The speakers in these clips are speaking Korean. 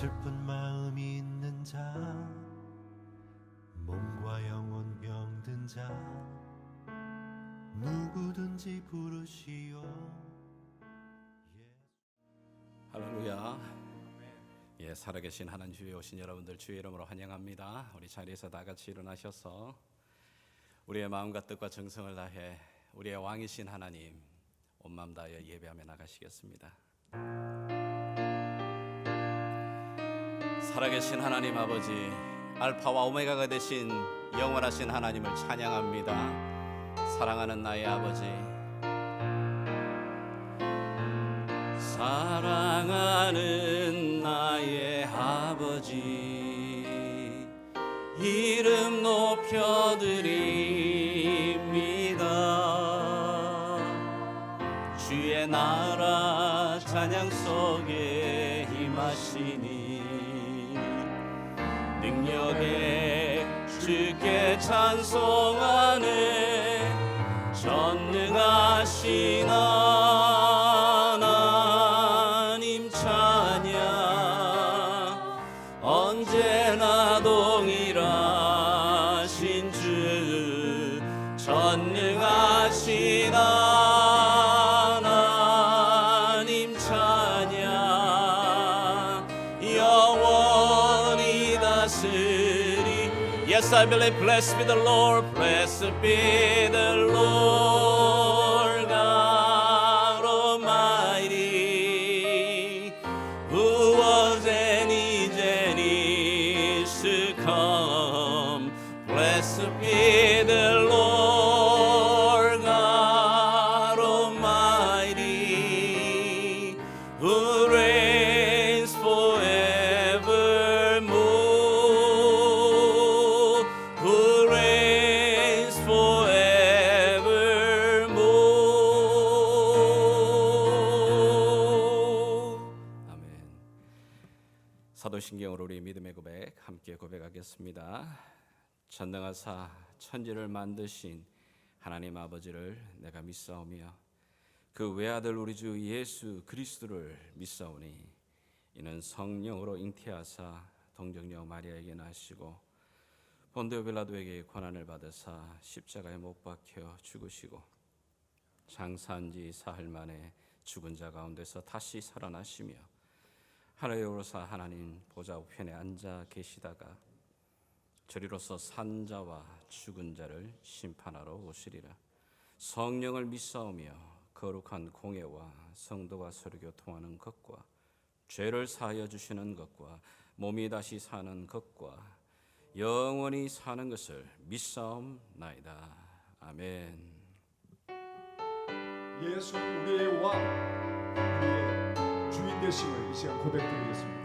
슬픈 마음이 있는 자, 몸과 영혼 병든 자, 누구든지 부르시오. 할렐루야. 예, 살아계신 하나님 주에 오신 여러분들 주의 이름으로 환영합니다. 우리 자리에서 다 같이 일어나셔서 우리의 마음과 뜻과 정성을 다해 우리의 왕이신 하나님 온 마음 다하여 예배하며 나가시겠습니다. 살아계신 하나님 아버지, 알파와 오메가가 되신 영원하신 하나님을 찬양합니다. 사랑하는 나의 아버지, 사랑하는 나의 아버지, 이름 높여드립니다. 주의 나라 찬양 속에 임하시니 능력에 주께 찬송하네. 전능하신 하나님 찬양, 언제나 동일하신 주, 전능하신 하나님 찬양, 영원히 다스리. Yes, I believe. Blessed be the Lord, blessed be the Lord God Almighty, who was and is to come. Blessed be the Lord God Almighty, who reigns forevermore, who reigns forevermore. 아멘. 사도신경으로 우리 믿음의 고백 함께 고백하겠습니다. 전능하사 천지를 만드신 하나님 아버지를 내가 믿사오며 그 외아들 우리 주 예수 그리스도를 믿사오니 이는 성령으로 잉태하사 동정녀 마리아에게 나시고 본디오 빌라도에게 고난을 받으사 십자가에 못 박혀 죽으시고 장사한 지 사흘 만에 죽은 자 가운데서 다시 살아나시며 하늘에 오르사 하나님 보좌 우편에 앉아 계시다가 저리로서 산 자와 죽은 자를 심판하러 오시리라. 성령을 믿사오며 거룩한 공예와 성도와 서로 교통하는 것과 죄를 사하여 주시는 것과 몸이 다시 사는 것과 영원히 사는 것을 믿사옵나이다. 아멘. 예수 우리의 왕, 우리의 주인 되심을 이 시간 고백드리겠습니다.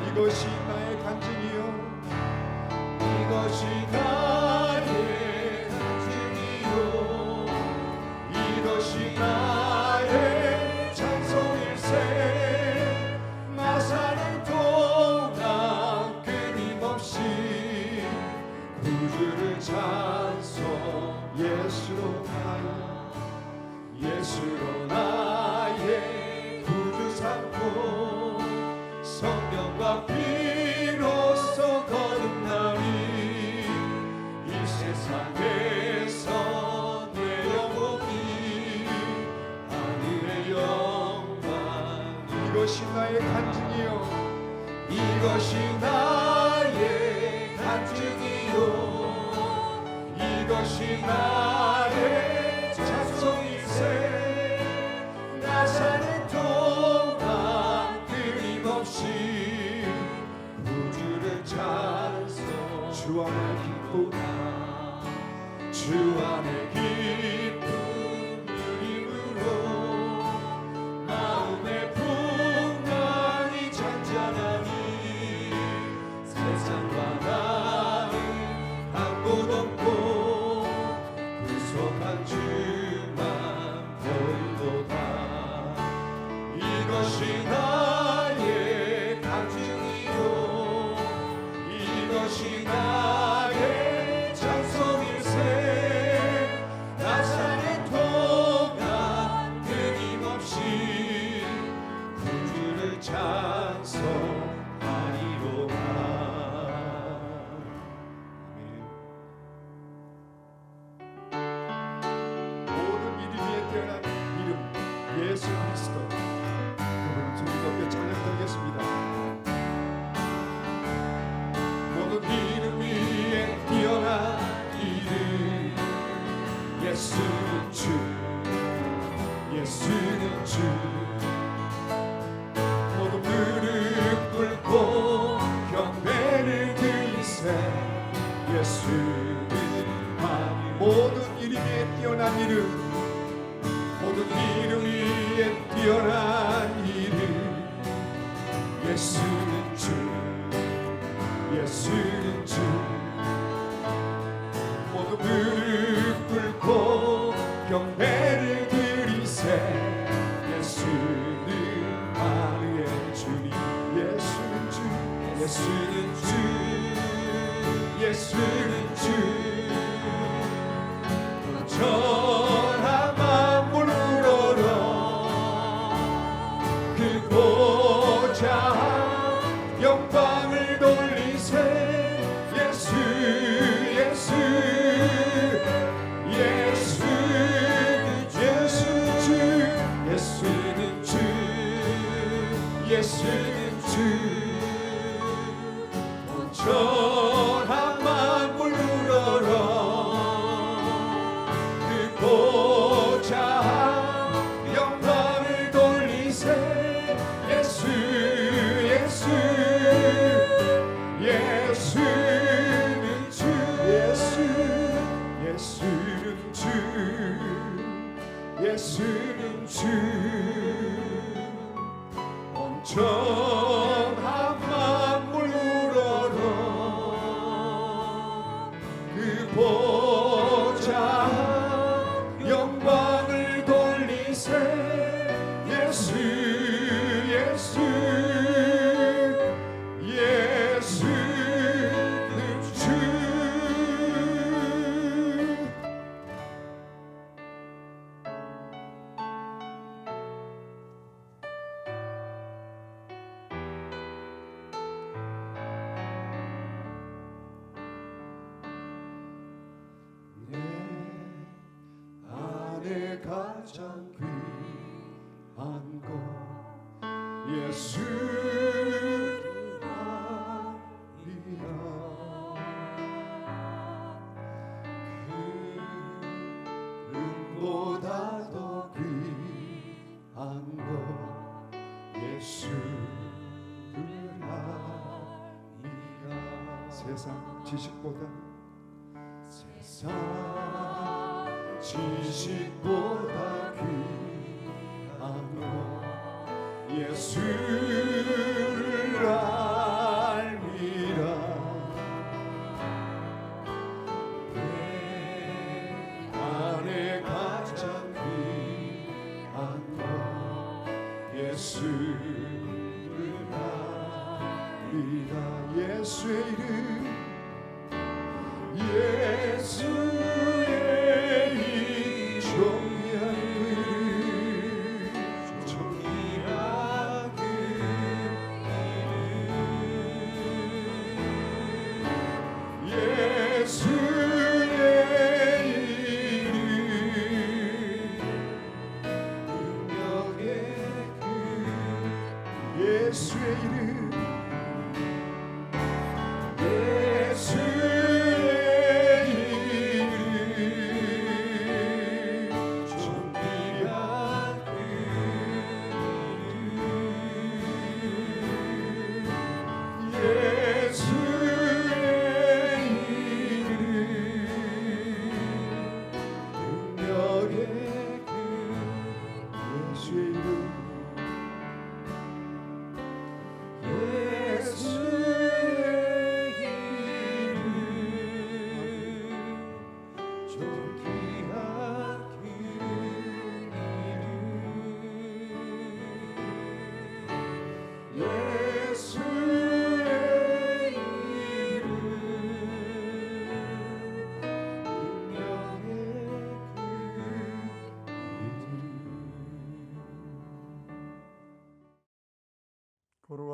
이것이 나의 간증이요, 이것이 나의 간증이요, 이것이 나의 찬송일세. 나 사는 동안 끊임없이 나의 간증이요 이것이 나의 간증이요 이것이 나의 찬송일세 나 사는 동안 끊임없이 구주를 찬송 주 안에 기쁘다 주 안에 기쁜 누림으로 마음의 풍랑이 잔잔하니 세상과 나는 한 곳 없고 구속한 주만 보이도다 이것이 나의 간증이요 이것이 나의 찬송일세 나 사는 동안 끊임없이 구주를 찬송하리로다 모든 이름 위에 태어난 이름 예수 그리스도 그분을 즐겁게 찬양드리겠습니다. 모든 이름 위에 뛰어난 이름 예수는 주 예수는 주 모든 무릎 꿇고 경배를 드리세 예수는 하나님 모든 이름 위에 뛰어난 이름 모든 이름 위에 뛰어난 이름 예수는 주 예수는 주 모두 무릎 꿇고 경배를 드리세 예수는 하늘의 주님 예수는 주 예수는 주 예수는 주 전한 만물 우러러 그 보좌 영광을 돌리세 예수 예수 예수는 주 예수는 주 예수는 주 온전한 만물 우러러 그 보좌 영광을 돌리세 예수 예수 예수는 주 예수 예수는 주 예수는 주 온전한 만물 우러러 그 보좌 영광을 돌리세 예수 예수 예수는 주 내 안에 가장 귀한 것 예수를 아리라 그 은보다 더 귀한 것 예수를 아리라 세상 지식보다 세상 지식보다 귀한 것 예수를 알미라 내 안에 가장 귀한 것 예수를 알리라 예수의 이름 예수의 이 존귀한 그 이름 예수의 이름 능력의 그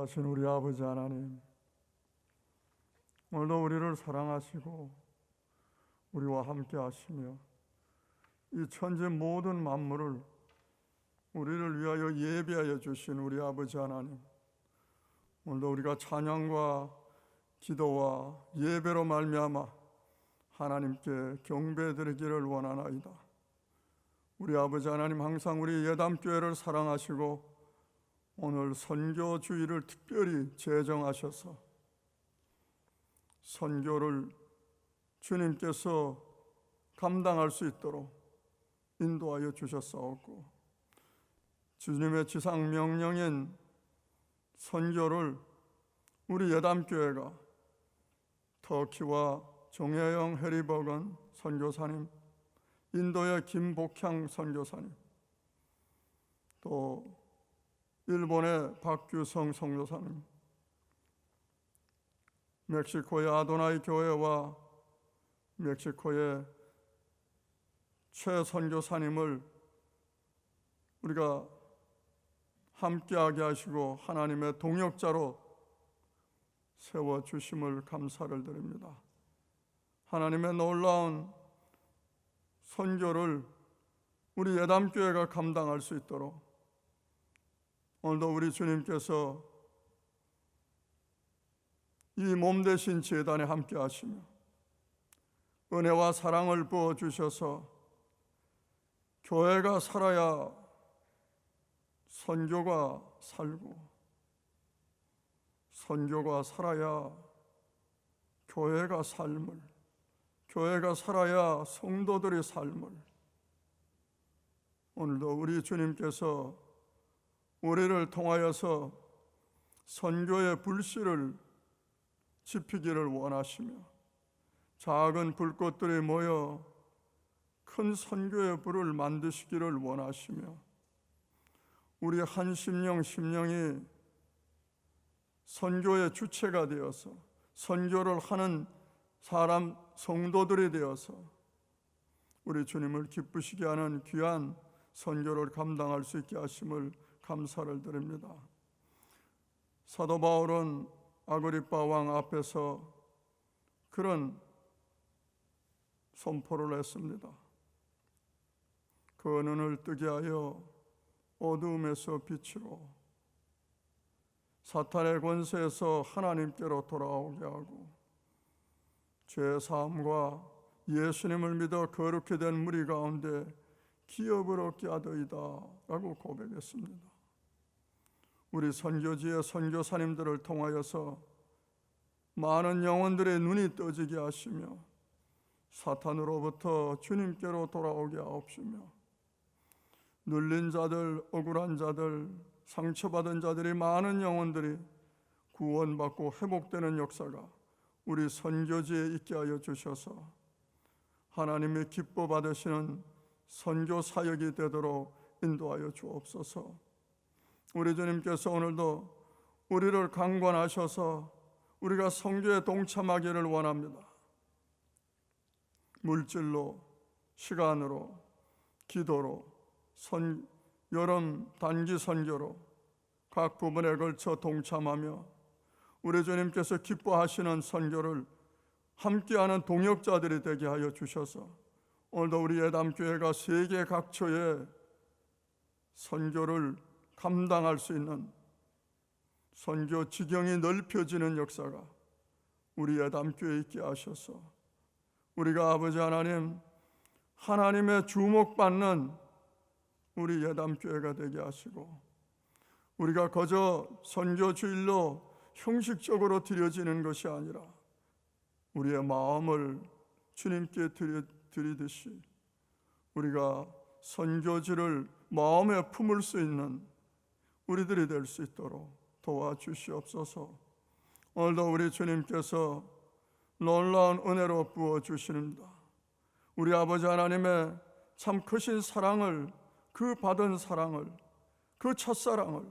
거룩하신 우리 아버지 하나님, 오늘도 우리를 사랑하시고 우리와 함께 하시며 이 천지 모든 만물을 우리를 위하여 예비하여 주신 우리 아버지 하나님, 오늘도 우리가 찬양과 기도와 예배로 말미암아 하나님께 경배드리기를 원하나이다. 우리 아버지 하나님, 항상 우리 예담교회를 사랑하시고 오늘 선교주의를 특별히 제정하셔서 선교를 주님께서 감당할 수 있도록 인도하여 주셨사옵고, 주님의 지상 명령인 선교를 우리 예담교회가 터키와 정혜영 해리버건 선교사님, 인도의 김복향 선교사님, 또 일본의 박규성 선교사님, 멕시코의 아도나이 교회와 멕시코의 최 선교사님을 우리가 함께하게 하시고 하나님의 동역자로 세워주심을 감사를 드립니다. 하나님의 놀라운 선교를 우리 예담교회가 감당할 수 있도록 오늘도 우리 주님께서 이 몸 대신 제단에 함께 하시며 은혜와 사랑을 부어주셔서 교회가 살아야 선교가 살고, 선교가 살아야 교회가 삶을, 교회가 살아야 성도들의 삶을, 오늘도 우리 주님께서 우리를 통하여서 선교의 불씨를 지피기를 원하시며 작은 불꽃들이 모여 큰 선교의 불을 만드시기를 원하시며 우리 한 심령이 선교의 주체가 되어서 선교를 하는 사람 성도들이 되어서 우리 주님을 기쁘시게 하는 귀한 선교를 감당할 수 있게 하심을 감사를 드립니다. 사도 바울은 아그리빠 왕 앞에서 그런 선포를 했습니다. 그 눈을 뜨게 하여 어두움에서 빛으로, 사탄의 권세에서 하나님께로 돌아오게 하고 죄사함과 예수님을 믿어 거룩히 된 무리 가운데 기업을 얻게 하더이다 라고 고백했습니다. 우리 선교지의 선교사님들을 통하여서 많은 영혼들의 눈이 떠지게 하시며 사탄으로부터 주님께로 돌아오게 하옵시며 눌린 자들, 억울한 자들, 상처받은 자들이 많은 영혼들이 구원받고 회복되는 역사가 우리 선교지에 있게 하여 주셔서 하나님의 기뻐 받으시는 선교 사역이 되도록 인도하여 주옵소서. 우리 주님께서 오늘도 우리를 강권하셔서 우리가 선교에 동참하기를 원합니다. 물질로, 시간으로, 기도로, 여름 단기 선교로 각 부분에 걸쳐 동참하며 우리 주님께서 기뻐하시는 선교를 함께하는 동역자들이 되게 하여 주셔서 오늘도 우리 예담교회가 세계 각처에 선교를 감당할 수 있는 선교 지경이 넓혀지는 역사가 우리 예담교회에 있게 하셔서 우리가 아버지 하나님, 하나님의 주목받는 우리 예담교회가 되게 하시고 우리가 거저 선교 주일로 형식적으로 드려지는 것이 아니라 우리의 마음을 주님께 드리듯이 우리가 선교지를 마음에 품을 수 있는 우리들이 될 수 있도록 도와주시옵소서. 오늘도 우리 주님께서 놀라운 은혜로 부어주십니다. 우리 아버지 하나님의 참 크신 사랑을, 그 받은 사랑을, 그 첫사랑을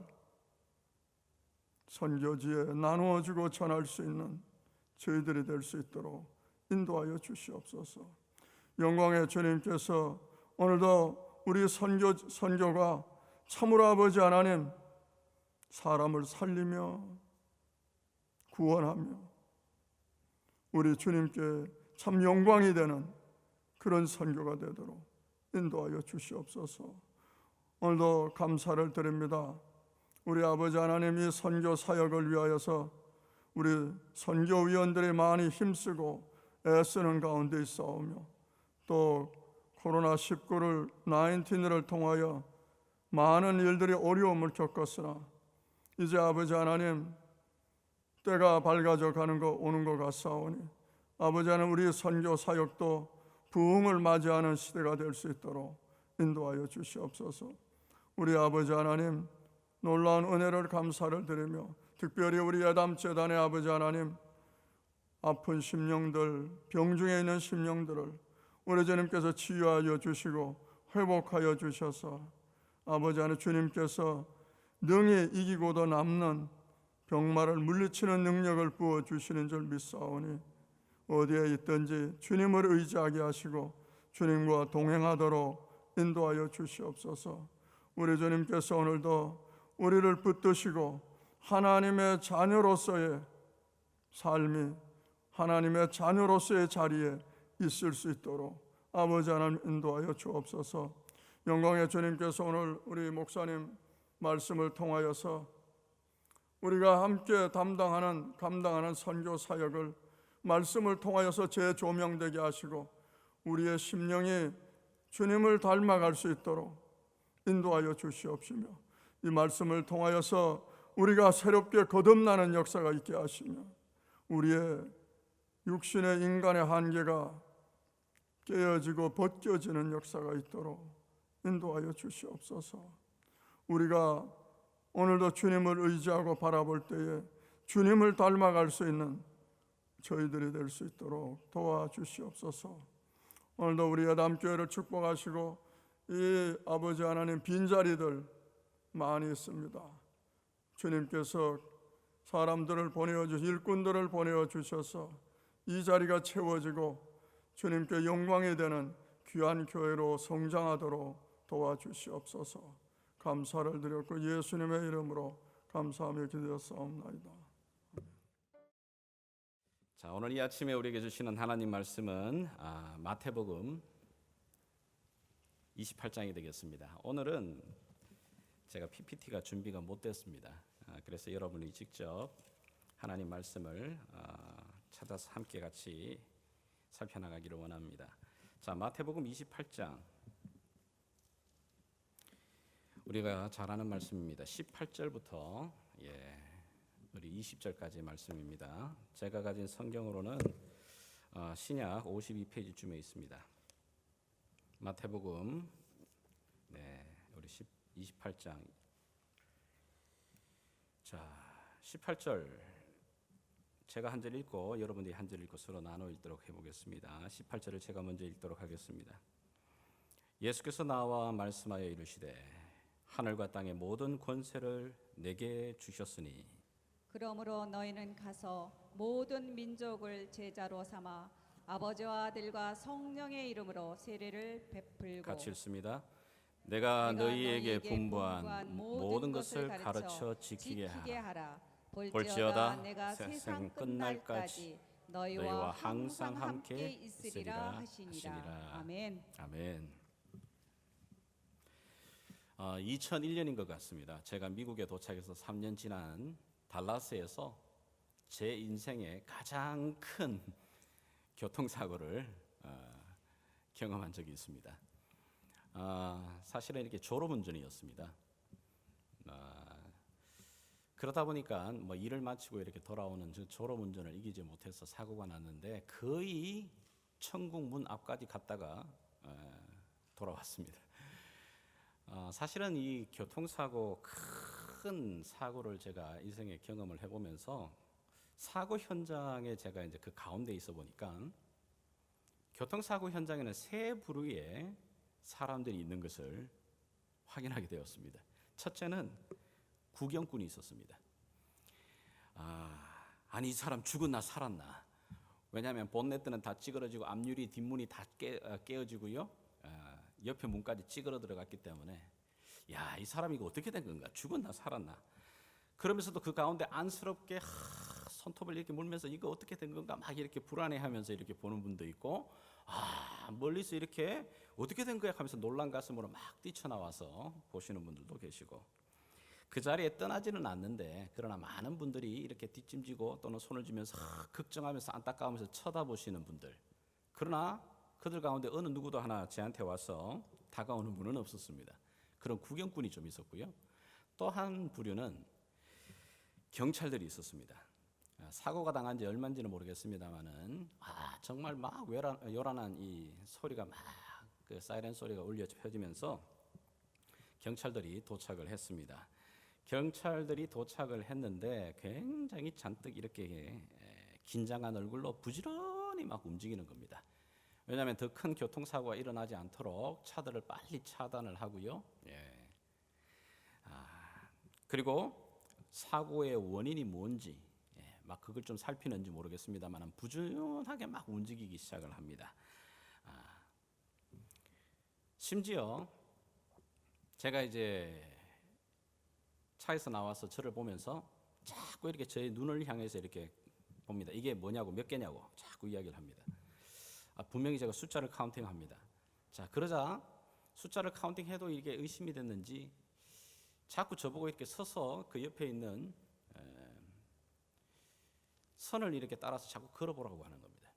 선교지에 나누어주고 전할 수 있는 저희들이 될 수 있도록 인도하여 주시옵소서. 영광의 주님께서 오늘도 우리 선교가 참으로 아버지 하나님 사람을 살리며 구원하며 우리 주님께 참 영광이 되는 그런 선교가 되도록 인도하여 주시옵소서. 오늘도 감사를 드립니다. 우리 아버지 하나님이 선교 사역을 위하여서 우리 선교위원들이 많이 힘쓰고 애쓰는 가운데 있사오며 또 코로나19를 통하여 많은 일들이 어려움을 겪었으나 이제 아버지 하나님 때가 밝아져 가는 거 오는 것 같사오니 아버지 하나님 우리 선교 사역도 부흥을 맞이하는 시대가 될 수 있도록 인도하여 주시옵소서. 우리 아버지 하나님 놀라운 은혜를 감사를 드리며 특별히 우리 예담재단의 아버지 하나님 아픈 심령들, 병중에 있는 심령들을 우리 주님께서 치유하여 주시고 회복하여 주셔서 아버지 하나님 주님께서 능히 이기고도 남는 병마를 물리치는 능력을 부어주시는 줄 믿사오니 어디에 있든지 주님을 의지하게 하시고 주님과 동행하도록 인도하여 주시옵소서. 우리 주님께서 오늘도 우리를 붙드시고 하나님의 자녀로서의 삶이 하나님의 자녀로서의 자리에 있을 수 있도록 아버지 하나님 인도하여 주옵소서. 영광의 주님께서 오늘 우리 목사님 말씀을 통하여서 우리가 함께 감당하는 선교 사역을 말씀을 통하여서 재조명되게 하시고 우리의 심령이 주님을 닮아갈 수 있도록 인도하여 주시옵시며 이 말씀을 통하여서 우리가 새롭게 거듭나는 역사가 있게 하시며 우리의 육신의 인간의 한계가 깨어지고 벗겨지는 역사가 있도록 인도하여 주시옵소서. 우리가 오늘도 주님을 의지하고 바라볼 때에 주님을 닮아갈 수 있는 저희들이 될 수 있도록 도와주시옵소서. 오늘도 우리 예담교회를 축복하시고 이 아버지 하나님 빈자리들 많이 있습니다. 주님께서 사람들을 일꾼들을 보내어 주셔서 이 자리가 채워지고 주님께 영광이 되는 귀한 교회로 성장하도록 도와주시옵소서. 감사를 드렸고 예수님의 이름으로 감사하며 기도하옵나이다. 자, 오늘 이 아침에 우리에게 주시는 하나님 말씀은 마태복음 28장이 되겠습니다. 오늘은 제가 PPT가 준비가 못 됐습니다. 그래서 여러분이 직접 하나님 말씀을 찾아서 함께 같이 살펴나가기를 원합니다. 자, 마태복음 28장 우리가 잘 아는 말씀입니다. 18절부터 우리 20절까지 말씀입니다. 제가 가진 성경으로는 신약 52페이지쯤에 있습니다. 마태복음 우리 28장 자 18절 제가 한 절 읽고 여러분들이 한 절 읽고 서로 나눠 읽도록 해보겠습니다. 18절을 제가 먼저 읽도록 하겠습니다. 예수께서 나와 말씀하여 이르시되 하늘과 땅의 모든 권세를 내게 주셨으니 그러므로 너희는 가서 모든 민족을 제자로 삼아 아버지와 아들과 성령의 이름으로 세례를 베풀고 같이 읽습니다. 내가 너희에게 분부한 모든 것을 가르쳐 지키게 하라. 볼지어다 내가 세상 끝날까지 너희와 항상 함께 있으리라 하시니라. 아멘. 아멘. 2001년인 것 같습니다. 제가 미국에 도착해서 3년 지난 달라스에서 제 인생의 가장 큰 교통사고를 경험한 적이 있습니다. 사실은 이렇게 졸음운전이었습니다. 그러다 보니까 뭐 일을 마치고 이렇게 돌아오는 졸음운전을 이기지 못해서 사고가 났는데 거의 천국 문 앞까지 갔다가 돌아왔습니다. 사실은 이 교통사고 큰 사고를 제가 인생에 경험을 해보면서 사고 현장에 제가 이제 그 가운데 있어 보니까 교통사고 현장에는 세 부류의 사람들이 있는 것을 확인하게 되었습니다. 첫째는 구경꾼이 있었습니다. 아니 이 사람 죽었나 살았나? 왜냐하면 본네트는 다 찌그러지고 앞유리 뒷문이 다 깨어지고요. 옆에 문까지 찌그러 들어갔기 때문에 야, 이 사람이 이거 어떻게 된 건가? 죽었나 살았나? 그러면서도 그 가운데 안쓰럽게 손톱을 이렇게 물면서 이거 어떻게 된 건가 막 이렇게 불안해하면서 이렇게 보는 분도 있고, 멀리서 이렇게 어떻게 된 거야 하면서 놀란 가슴으로 막 뛰쳐나와서 보시는 분들도 계시고, 그 자리에 떠나지는 않는데 그러나 많은 분들이 이렇게 뒷짐지고 또는 손을 쥐면서 걱정하면서 안타까우면서 쳐다보시는 분들, 그러나 그들 가운데 어느 누구도 하나 제한테 와서 다가오는 분은 없었습니다. 그런 구경꾼이 좀 있었고요. 또 한 부류는 경찰들이 있었습니다. 사고가 당한 지 얼마인지는 모르겠습니다만은 정말 막 요란한 이 소리가 막 그 사이렌 소리가 울려 퍼지면서 경찰들이 도착을 했습니다. 경찰들이 도착을 했는데 굉장히 잔뜩 이렇게 긴장한 얼굴로 부지런히 막 움직이는 겁니다. 왜냐하면 더 큰 교통사고가 일어나지 않도록 차들을 빨리 차단을 하고요. 그리고 사고의 원인이 뭔지 막 그걸 좀 살피는지 모르겠습니다만 부지런하게 막 움직이기 시작을 합니다. 심지어 제가 이제 차에서 나와서 저를 보면서 자꾸 이렇게 제 눈을 향해서 이렇게 봅니다. 이게 뭐냐고, 몇 개냐고 자꾸 이야기를 합니다. 분명히 제가 숫자를 카운팅합니다. 자, 그러자 숫자를 카운팅해도 이게 의심이 됐는지 자꾸 저보고 이렇게 서서 그 옆에 있는 선을 이렇게 따라서 자꾸 걸어보라고 하는 겁니다.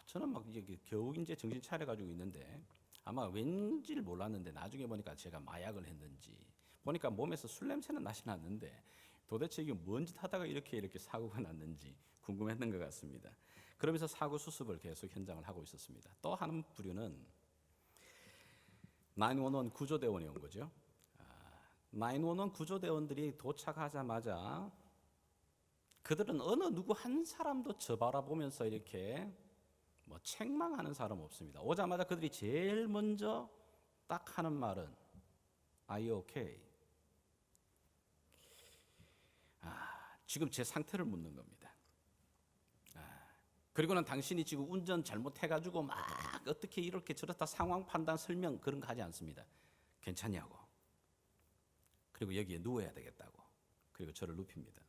저는 막 이제 겨우 이제 정신 차려가지고 있는데 아마 왠지를 몰랐는데 나중에 보니까 제가 마약을 했는지 보니까 몸에서 술 냄새는 나진 않는데 도대체 이게 뭔 짓 하다가 이렇게 사고가 났는지 궁금했던 것 같습니다. 그러면서 사고 수습을 계속 현장을 하고 있었습니다. 또 한 부류는 911 구조대원이 온 거죠. 911 구조대원들이 도착하자마자 그들은 어느 누구 한 사람도 저 바라보면서 이렇게 뭐 책망하는 사람 없습니다. 오자마자 그들이 제일 먼저 딱 하는 말은 Are you okay? 지금 제 상태를 묻는 겁니다. 그리고는 당신이 지금 운전 잘못해가지고 막 어떻게 이렇게 저렇다 상황 판단 설명 그런 거 하지 않습니다. 괜찮냐고. 그리고 여기에 누워야 되겠다고. 그리고 저를 눕힙니다.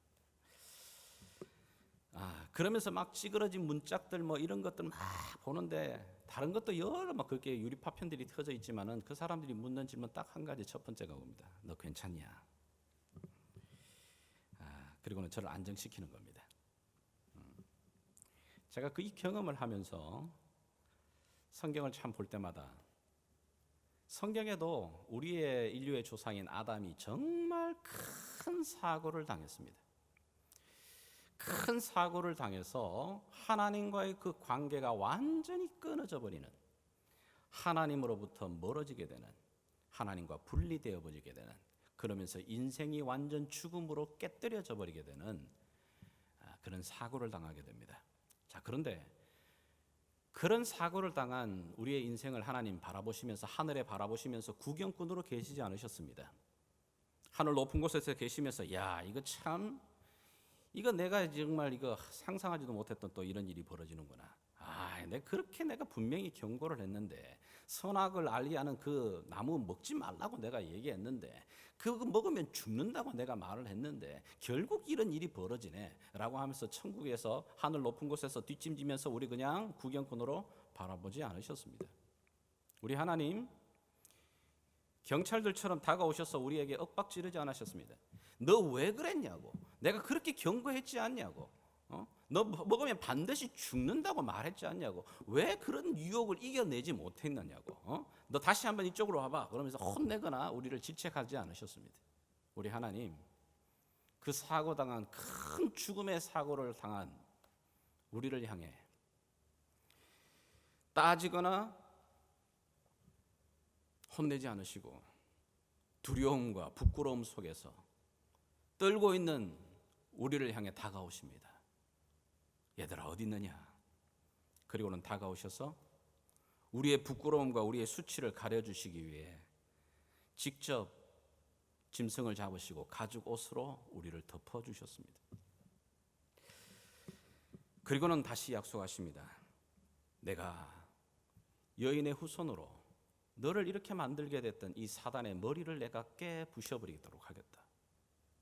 그러면서 막 찌그러진 문짝들 뭐 이런 것들 막 보는데 다른 것도 여러 막 그렇게 유리 파편들이 터져 있지만은 그 사람들이 묻는 질문 딱 한 가지, 첫 번째가 옵니다. 너 괜찮냐? 그리고는 저를 안정시키는 겁니다. 제가 그 이 경험을 하면서 성경을 참 볼 때마다 성경에도 우리의 인류의 조상인 아담이 정말 큰 사고를 당했습니다. 큰 사고를 당해서 하나님과의 그 관계가 완전히 끊어져 버리는, 하나님으로부터 멀어지게 되는, 하나님과 분리되어 버리게 되는, 그러면서 인생이 완전 죽음으로 깨뜨려져 버리게 되는 그런 사고를 당하게 됩니다. 자, 그런데 그런 사고를 당한 우리의 인생을 하나님 바라보시면서, 하늘에 바라보시면서 구경꾼으로 계시지 않으셨습니다. 하늘 높은 곳에서 계시면서 야, 이거 내가 정말 이거 상상하지도 못했던 또 이런 일이 벌어지는구나. 내가 분명히 경고를 했는데, 선악을 알리하는 그 나무 먹지 말라고 내가 얘기했는데, 그거 먹으면 죽는다고 내가 말을 했는데 결국 이런 일이 벌어지네 라고 하면서 천국에서 하늘 높은 곳에서 뒷짐지면서 우리 그냥 구경꾼으로 바라보지 않으셨습니다. 우리 하나님 경찰들처럼 다가오셔서 우리에게 윽박지르지 않으셨습니다. 너 왜 그랬냐고, 내가 그렇게 경고했지 않냐고, 너 먹으면 반드시 죽는다고 말했지 않냐고, 왜 그런 유혹을 이겨내지 못했느냐고, 너 다시 한번 이쪽으로 와봐 그러면서 혼내거나 우리를 질책하지 않으셨습니다. 우리 하나님 그 사고당한, 큰 죽음의 사고를 당한 우리를 향해 따지거나 혼내지 않으시고 두려움과 부끄러움 속에서 떨고 있는 우리를 향해 다가오십니다. 얘들아 어디 있느냐? 그리고는 다가오셔서 우리의 부끄러움과 우리의 수치를 가려주시기 위해 직접 짐승을 잡으시고 가죽 옷으로 우리를 덮어주셨습니다. 그리고는 다시 약속하십니다. 내가 여인의 후손으로 너를 이렇게 만들게 됐던 이 사단의 머리를 내가 깨부셔버리도록 하겠다.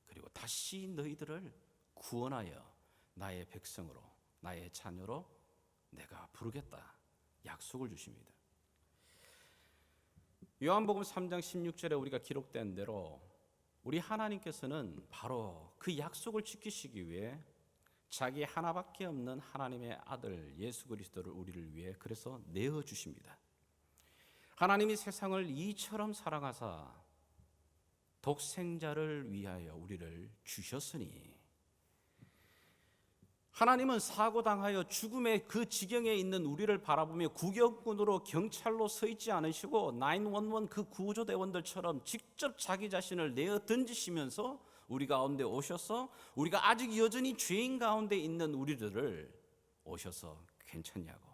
그리고 다시 너희들을 구원하여 나의 백성으로, 나의 자녀로 내가 부르겠다 약속을 주십니다. 요한복음 3장 16절에 우리가 기록된 대로 우리 하나님께서는 바로 그 약속을 지키시기 위해 자기 하나밖에 없는 하나님의 아들 예수 그리스도를 우리를 위해 그래서 내어 주십니다. 하나님이 세상을 이처럼 사랑하사 독생자를 위하여 우리를 주셨으니, 하나님은 사고당하여 죽음의 그 지경에 있는 우리를 바라보며 구경꾼으로 경찰로 서 있지 않으시고 911 그 구조대원들처럼 직접 자기 자신을 내어 던지시면서 우리 가운데 오셔서 우리가 아직 여전히 죄인 가운데 있는 우리들을 오셔서 괜찮냐고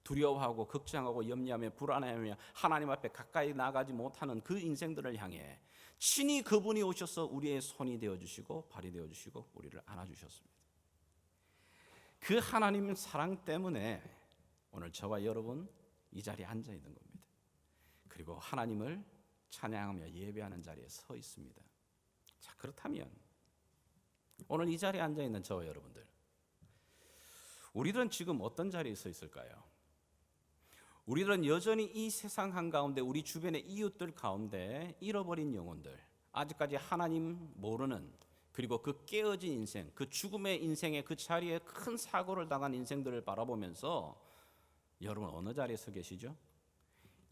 두려워하고 걱정하고 염려하며 불안해하며 하나님 앞에 가까이 나가지 못하는 그 인생들을 향해 친히 그분이 오셔서 우리의 손이 되어주시고 발이 되어주시고 우리를 안아주셨습니다. 그 하나님 사랑 때문에 오늘 저와 여러분 이 자리에 앉아 있는 겁니다. 그리고 하나님을 찬양하며 예배하는 자리에 서 있습니다. 자, 그렇다면 오늘 이 자리에 앉아 있는 저와 여러분들, 우리들은 지금 어떤 자리에 서 있을까요? 우리들은 여전히 이 세상 한가운데 우리 주변의 이웃들 가운데 잃어버린 영혼들, 아직까지 하나님 모르는, 그리고 그 깨어진 인생, 그 죽음의 인생의 그 자리에 큰 사고를 당한 인생들을 바라보면서 여러분 어느 자리에 서 계시죠?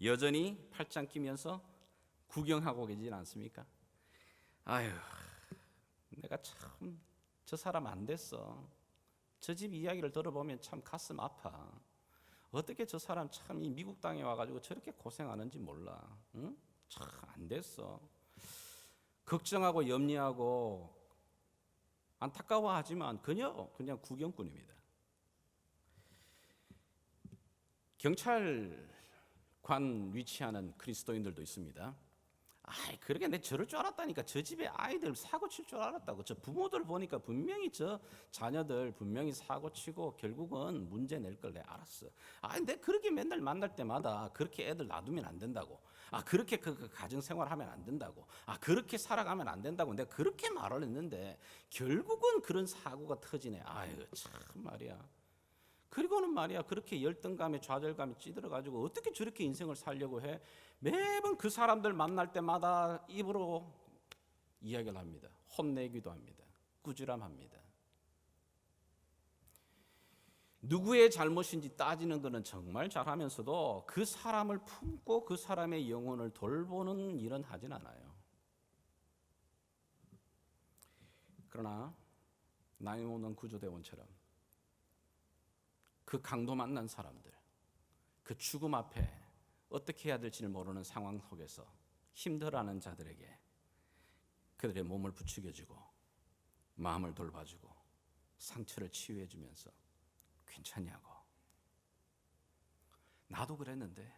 여전히 팔짱 끼면서 구경하고 계시진 않습니까? 아유, 내가 참 저 사람 안 됐어. 저 집 이야기를 들어보면 참 가슴 아파. 어떻게 저 사람 참 이 미국 땅에 와가지고 저렇게 고생하는지 몰라. 응? 참 안 됐어. 걱정하고 염려하고 안타까워하지만 그냥 구경꾼입니다. 경찰관 위치하는 그리스도인들도 있습니다. 그러게 내 저럴 줄 알았다니까. 저 집에 아이들 사고 칠 줄 알았다고. 저 부모들 보니까 분명히 저 자녀들 분명히 사고 치고 결국은 문제 낼 걸 내가 알았어. 내 그렇게 맨날 만날 때마다 그렇게 애들 놔두면 안 된다고. 그렇게 그 가정생활 하면 안 된다고. 그렇게 살아가면 안 된다고. 내가 그렇게 말을 했는데 결국은 그런 사고가 터지네. 아유, 참 말이야. 그리고는 말이야, 그렇게 열등감에 좌절감에 찌들어가지고 어떻게 저렇게 인생을 살려고 해? 매번 그 사람들 만날 때마다 입으로 이야기를 합니다. 혼내기도 합니다. 꾸지람합니다. 누구의 잘못인지 따지는 것은 정말 잘하면서도 그 사람을 품고 그 사람의 영혼을 돌보는 일은 하진 않아요. 그러나 911 구조대원처럼 그 강도 만난 사람들, 그 죽음 앞에 어떻게 해야 될지를 모르는 상황 속에서 힘들어하는 자들에게 그들의 몸을 부추겨주고 마음을 돌봐주고 상처를 치유해주면서 괜찮냐고. 나도 그랬는데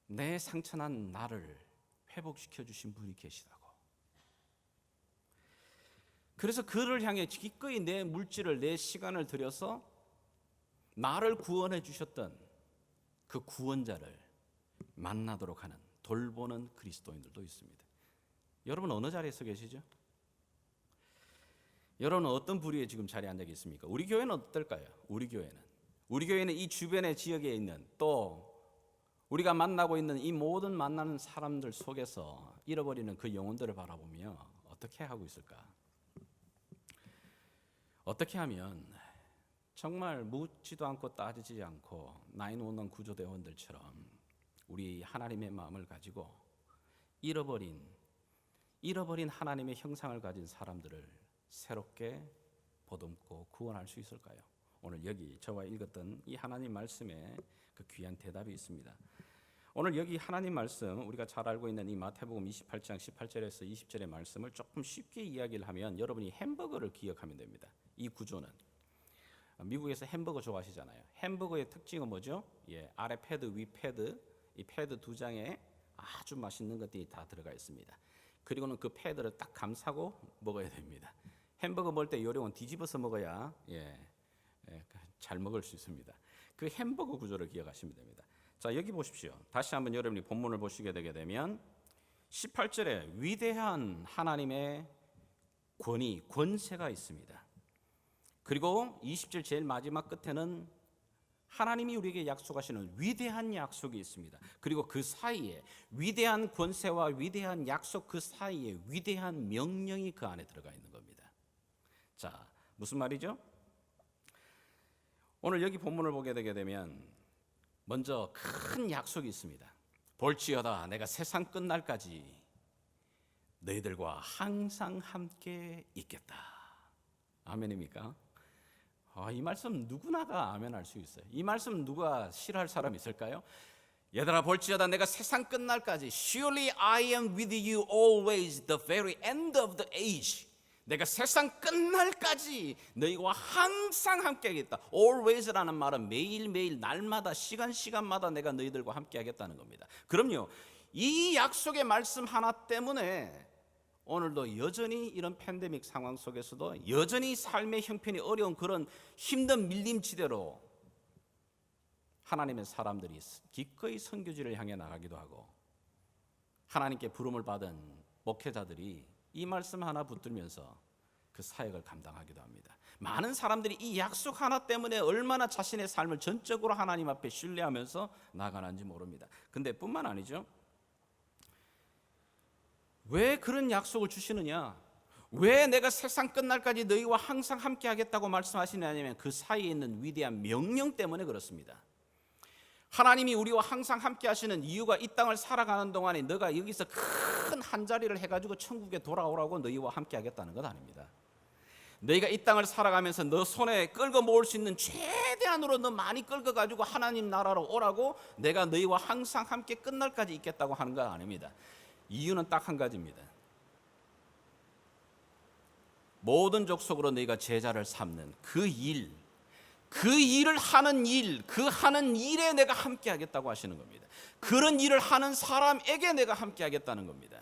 내 상처난 나를 회복시켜 주신 분이 계시다고. 그래서 그를 향해 기꺼이 내 물질을, 내 시간을 들여서 나를 구원해 주셨던 그 구원자를 만나도록 하는, 돌보는 그리스도인들도 있습니다. 여러분 어느 자리에 서 계시죠? 여러분은 어떤 부류에 지금 자리에 앉아 계십니까? 우리 교회는 어떨까요? 우리 교회는 이 주변의 지역에 있는, 또 우리가 만나고 있는 이 모든 만나는 사람들 속에서 잃어버리는 그 영혼들을 바라보며 어떻게 하고 있을까? 어떻게 하면 정말 묻지도 않고 따지지 않고 911 구조대원들처럼 우리 하나님의 마음을 가지고 잃어버린 하나님의 형상을 가진 사람들을 새롭게 보듬고 구원할 수 있을까요? 오늘 여기 저와 읽었던 이 하나님 말씀에 그 귀한 대답이 있습니다. 오늘 여기 하나님 말씀, 우리가 잘 알고 있는 이 마태복음 28장 18절에서 20절의 말씀을 조금 쉽게 이야기를 하면 여러분이 햄버거를 기억하면 됩니다. 이 구조는 미국에서 햄버거 좋아하시잖아요. 햄버거의 특징은 뭐죠? 아래 패드, 위 패드, 이 패드 두 장에 아주 맛있는 것들이 다 들어가 있습니다. 그리고는 그 패드를 딱 감싸고 먹어야 됩니다. 햄버거 먹을 때 요령은 뒤집어서 먹어야 잘 먹을 수 있습니다. 그 햄버거 구조를 기억하시면 됩니다. 자, 여기 보십시오. 다시 한번 여러분이 본문을 보시게 되게 되면 18절에 위대한 하나님의 권위, 권세가 있습니다. 그리고 20절 제일 마지막 끝에는 하나님이 우리에게 약속하시는 위대한 약속이 있습니다. 그리고 그 사이에 위대한 권세와 위대한 약속 그 사이에 위대한 명령이 그 안에 들어가 있는 겁니다. 자, 무슨 말이죠? 오늘 여기 본문을 보게 되게 되면 먼저 큰 약속이 있습니다. 볼지어다 내가 세상 끝날까지 너희들과 항상 함께 있겠다. 아멘입니까? 이 말씀 누구나가 아멘할 수 있어요. 이 말씀 누가 싫어할 사람 있을까요? 얘들아 볼지어다 내가 세상 끝날까지 Surely I am with you always the very end of the age. 내가 세상 끝날까지 너희와 항상 함께 하겠다. Always라는 말은 매일매일 날마다 시간마다 내가 너희들과 함께 하겠다는 겁니다. 그럼요. 이 약속의 말씀 하나 때문에 오늘도 여전히 이런 팬데믹 상황 속에서도 여전히 삶의 형편이 어려운 그런 힘든 밀림지대로 하나님의 사람들이 기꺼이 선교지를 향해 나가기도 하고 하나님께 부름을 받은 목회자들이 이 말씀 하나 붙들면서 그 사역을 감당하기도 합니다. 많은 사람들이 이 약속 하나 때문에 얼마나 자신의 삶을 전적으로 하나님 앞에 신뢰하면서 나가는지 모릅니다. 근데 뿐만 아니죠. 왜 그런 약속을 주시느냐? 왜 내가 세상 끝날까지 너희와 항상 함께 하겠다고 말씀하시느냐면 그 사이에 있는 위대한 명령 때문에 그렇습니다. 하나님이 우리와 항상 함께 하시는 이유가 이 땅을 살아가는 동안에 너가 여기서 큰 한자리를 해가지고 천국에 돌아오라고 너희와 함께 하겠다는 것 아닙니다. 너희가 이 땅을 살아가면서 너 손에 끌고 모을 수 있는 최대한으로 너 많이 끌고가지고 하나님 나라로 오라고 내가 너희와 항상 함께 끝날까지 있겠다고 하는 건 아닙니다. 이유는 딱 한 가지입니다. 모든 족속으로 너희가 제자를 삼는 그 일을 하는 그 하는 일에 내가 함께 하겠다고 하시는 겁니다. 그런 일을 하는 사람에게 내가 함께 하겠다는 겁니다.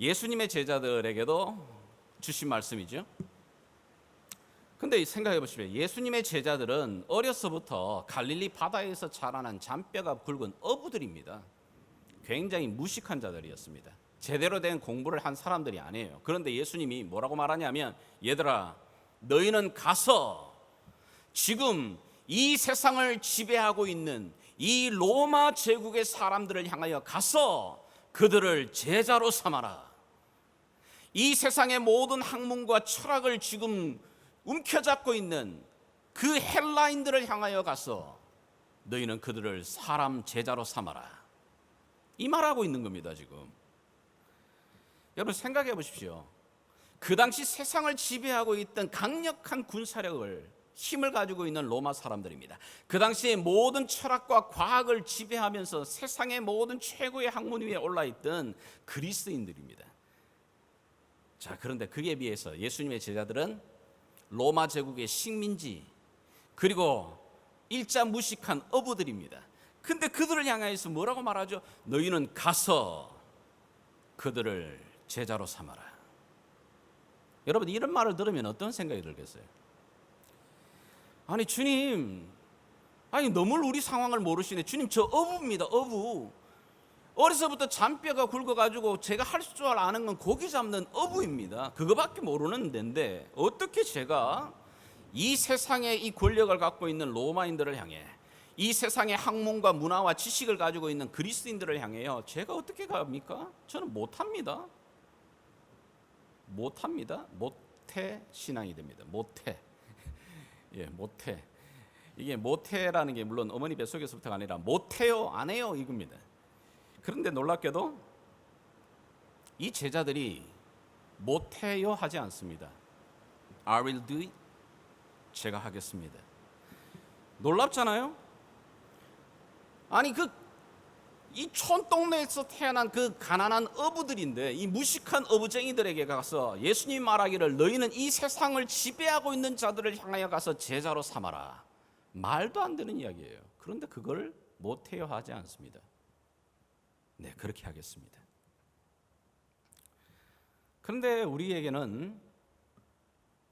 예수님의 제자들에게도 주신 말씀이죠. 근데 생각해 보십시오. 예수님의 제자들은 어려서부터 갈릴리 바다에서 자라난 잔뼈가 굵은 어부들입니다. 굉장히 무식한 자들이었습니다. 제대로 된 공부를 한 사람들이 아니에요. 그런데 예수님이 뭐라고 말하냐면 얘들아 너희는 가서 지금 이 세상을 지배하고 있는 이 로마 제국의 사람들을 향하여 가서 그들을 제자로 삼아라. 이 세상의 모든 학문과 철학을 지금 움켜잡고 있는 그 헬라인들을 향하여 가서 너희는 그들을 사람 제자로 삼아라. 이 말하고 있는 겁니다. 지금 여러분 생각해 보십시오. 그 당시 세상을 지배하고 있던 강력한 군사력을 힘을 가지고 있는 로마 사람들입니다. 그 당시에 모든 철학과 과학을 지배하면서 세상의 모든 최고의 학문 위에 올라있던 그리스인들입니다. 자, 그런데 그에 비해서 예수님의 제자들은 로마 제국의 식민지 그리고 일자 무식한 어부들입니다. 근데 그들을 향해서 뭐라고 말하죠? 너희는 가서 그들을 제자로 삼아라. 여러분 이런 말을 들으면 어떤 생각이 들겠어요? 아니 주님, 아니 너무 우리 상황을 모르시네. 주님 저 어부입니다. 어부. 어려서부터 잔뼈가 굵어가지고 제가 할 줄 아는 건 고기 잡는 어부입니다. 그거밖에 모르는 데인데 어떻게 제가 이 세상의 이 권력을 갖고 있는 로마인들을 향해 이 세상의 학문과 문화와 지식을 가지고 있는 그리스인들을 향해요. 제가 어떻게 갑니까? 저는 못합니다. 모태 신앙이 됩니다. 모태. 예, 모태. 이게 모태라는 게 물론 어머니 뱃속에서부터가 아니라 못해요, 안 해요 이겁니다. 그런데 놀랍게도 이 제자들이 못해요 하지 않습니다. I will do it. 제가 하겠습니다. 놀랍잖아요. 아니 이 촌동네에서 태어난 그 가난한 어부들인데 이 무식한 어부쟁이들에게 가서 예수님 말하기를 너희는 이 세상을 지배하고 있는 자들을 향하여 가서 제자로 삼아라. 말도 안 되는 이야기예요. 그런데 그걸 못해요 하지 않습니다. 네, 그렇게 하겠습니다. 그런데 우리에게는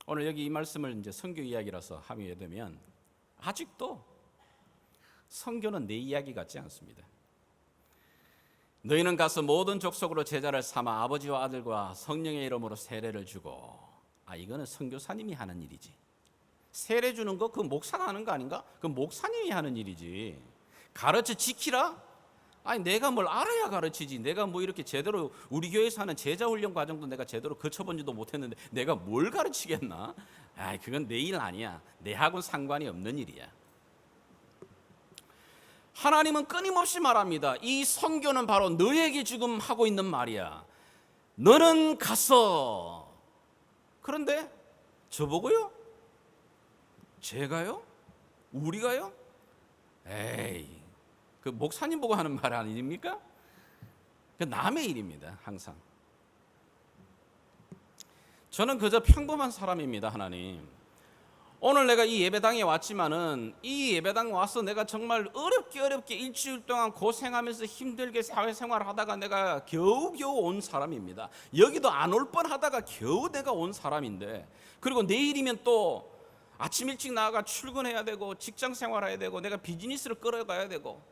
오늘 여기 이 말씀을 이제 선교 이야기라서 하게 되면 아직도 선교는 내 이야기 같지 않습니다. 너희는 가서 모든 족속으로 제자를 삼아 아버지와 아들과 성령의 이름으로 세례를 주고 이거는 선교사님이 하는 일이지. 세례 주는 거 그 목사가 하는 거 아닌가? 그 목사님이 하는 일이지. 가르쳐 지키라? 내가 뭘 알아야 가르치지. 내가 뭐 이렇게 제대로 우리 교회에서 하는 제자 훈련 과정도 내가 제대로 거쳐본지도 못했는데 내가 뭘 가르치겠나? 그건 내 일 아니야. 내하고는 상관이 없는 일이야. 하나님은 끊임없이 말합니다. 이 선교는 바로 너에게 지금 하고 있는 말이야. 너는 가서. 그런데 저보고요? 제가요? 우리가요? 그 목사님 보고 하는 말 아닙니까? 그 남의 일입니다. 항상. 저는 그저 평범한 사람입니다. 하나님, 오늘 내가 이 예배당에 왔지만은 이 예배당 와서 내가 정말 어렵게 일주일 동안 고생하면서 힘들게 사회생활을 하다가 내가 겨우겨우 온 사람입니다. 여기도 안 올 뻔하다가 겨우 내가 온 사람인데, 그리고 내일이면 또 아침 일찍 나가 출근해야 되고 직장 생활해야 되고 내가 비즈니스를 끌어가야 되고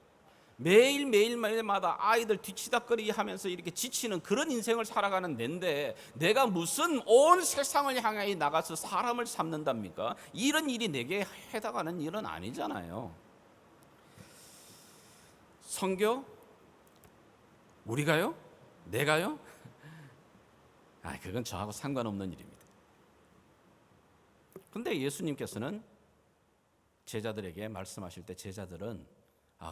매일마다 아이들 뒤치다꺼리 하면서 이렇게 지치는 그런 인생을 살아가는 낸데, 내가 무슨 온 세상을 향해 나가서 사람을 삼는답니까? 이런 일이 내게 해당하는 일은 아니잖아요. 선교? 우리가요? 내가요? 그건 저하고 상관없는 일입니다. 근데 예수님께서는 제자들에게 말씀하실 때 제자들은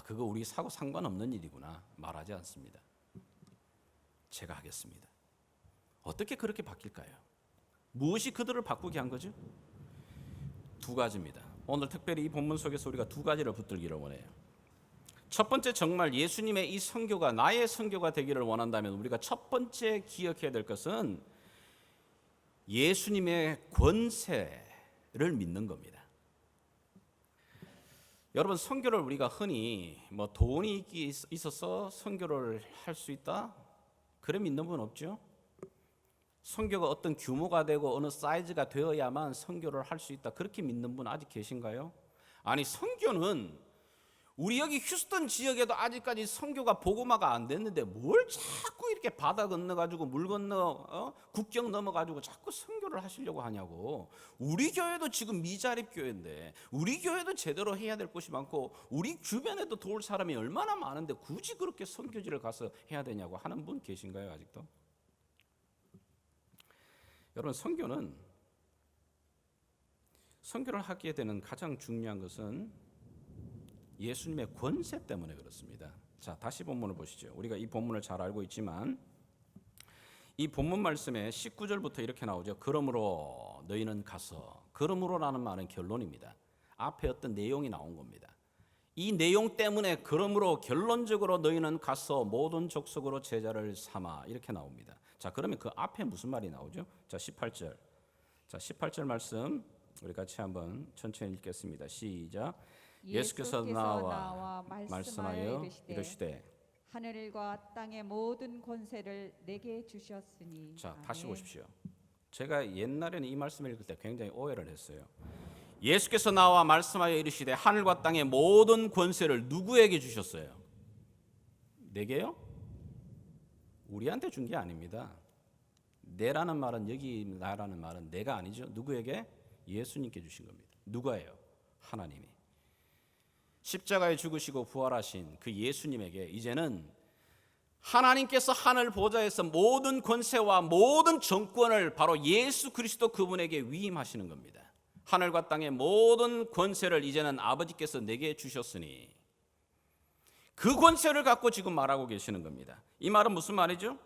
그거 우리 사고 상관없는 일이구나 말하지 않습니다. 제가 하겠습니다. 어떻게 그렇게 바뀔까요? 무엇이 그들을 바꾸게 한 거죠? 두 가지입니다. 오늘 특별히 이 본문 속에서 우리가 두 가지를 붙들기를 원해요. 첫 번째, 정말 예수님의 이 선교가 나의 선교가 되기를 원한다면 우리가 첫 번째 기억해야 될 것은 예수님의 권세를 믿는 겁니다. 여러분, 선교를 우리가 흔히 돈이 있어서 선교를 할 수 있다? 그래 믿는 분 없죠? 선교가 어떤 규모가 되고 어느 사이즈가 되어야만 선교를 할 수 있다, 그렇게 믿는 분 아직 계신가요? 선교는 우리 여기 휴스턴 지역에도 아직까지 선교가 복음화가 안 됐는데 뭘 자꾸 이렇게 바다 건너가지고 물 건너 국경 넘어가지고 자꾸 선교를 하시려고 하냐고. 우리 교회도 지금 미자립 교회인데 우리 교회도 제대로 해야 될 것이 많고 우리 주변에도 도울 사람이 얼마나 많은데 굳이 그렇게 선교지를 가서 해야 되냐고 하는 분 계신가요? 아직도? 여러분, 선교를 하게 되는 가장 중요한 것은 예수님의 권세 때문에 그렇습니다. 자, 다시 본문을 보시죠. 우리가 이 본문을 잘 알고 있지만 이 본문 말씀에 19절부터 이렇게 나오죠. 그러므로 너희는 가서. 그러므로라는 말은 결론입니다. 앞에 어떤 내용이 나온 겁니다. 이 내용 때문에 그러므로 결론적으로 너희는 가서 모든 족속으로 제자를 삼아, 이렇게 나옵니다. 자, 그러면 그 앞에 무슨 말이 나오죠? 자, 18절. 자, 18절 말씀 우리 같이 한번 천천히 읽겠습니다. 시작. 예수께서 나와 말씀하여 이르시되 하늘과 땅의 모든 권세를 내게 주셨으니. 자, 다시 보십시오. 제가 옛날에는 이 말씀을 읽을 때 굉장히 오해를 했어요. 예수께서 나와 말씀하여 이르시되 하늘과 땅의 모든 권세를 누구에게 주셨어요? 내게요? 우리한테 준 게 아닙니다. 내라는 말은, 여기 나라는 말은 내가 아니죠. 누구에게? 예수님께 주신 겁니다. 누가예요? 하나님이. 십자가에 죽으시고 부활하신 그 예수님에게 이제는 하나님께서 하늘 보좌에서 모든 권세와 모든 정권을 바로 예수 그리스도 그분에게 위임하시는 겁니다. 하늘과 땅의 모든 권세를 이제는 아버지께서 내게 주셨으니, 그 권세를 갖고 지금 말하고 계시는 겁니다. 이 말은 무슨 말이죠?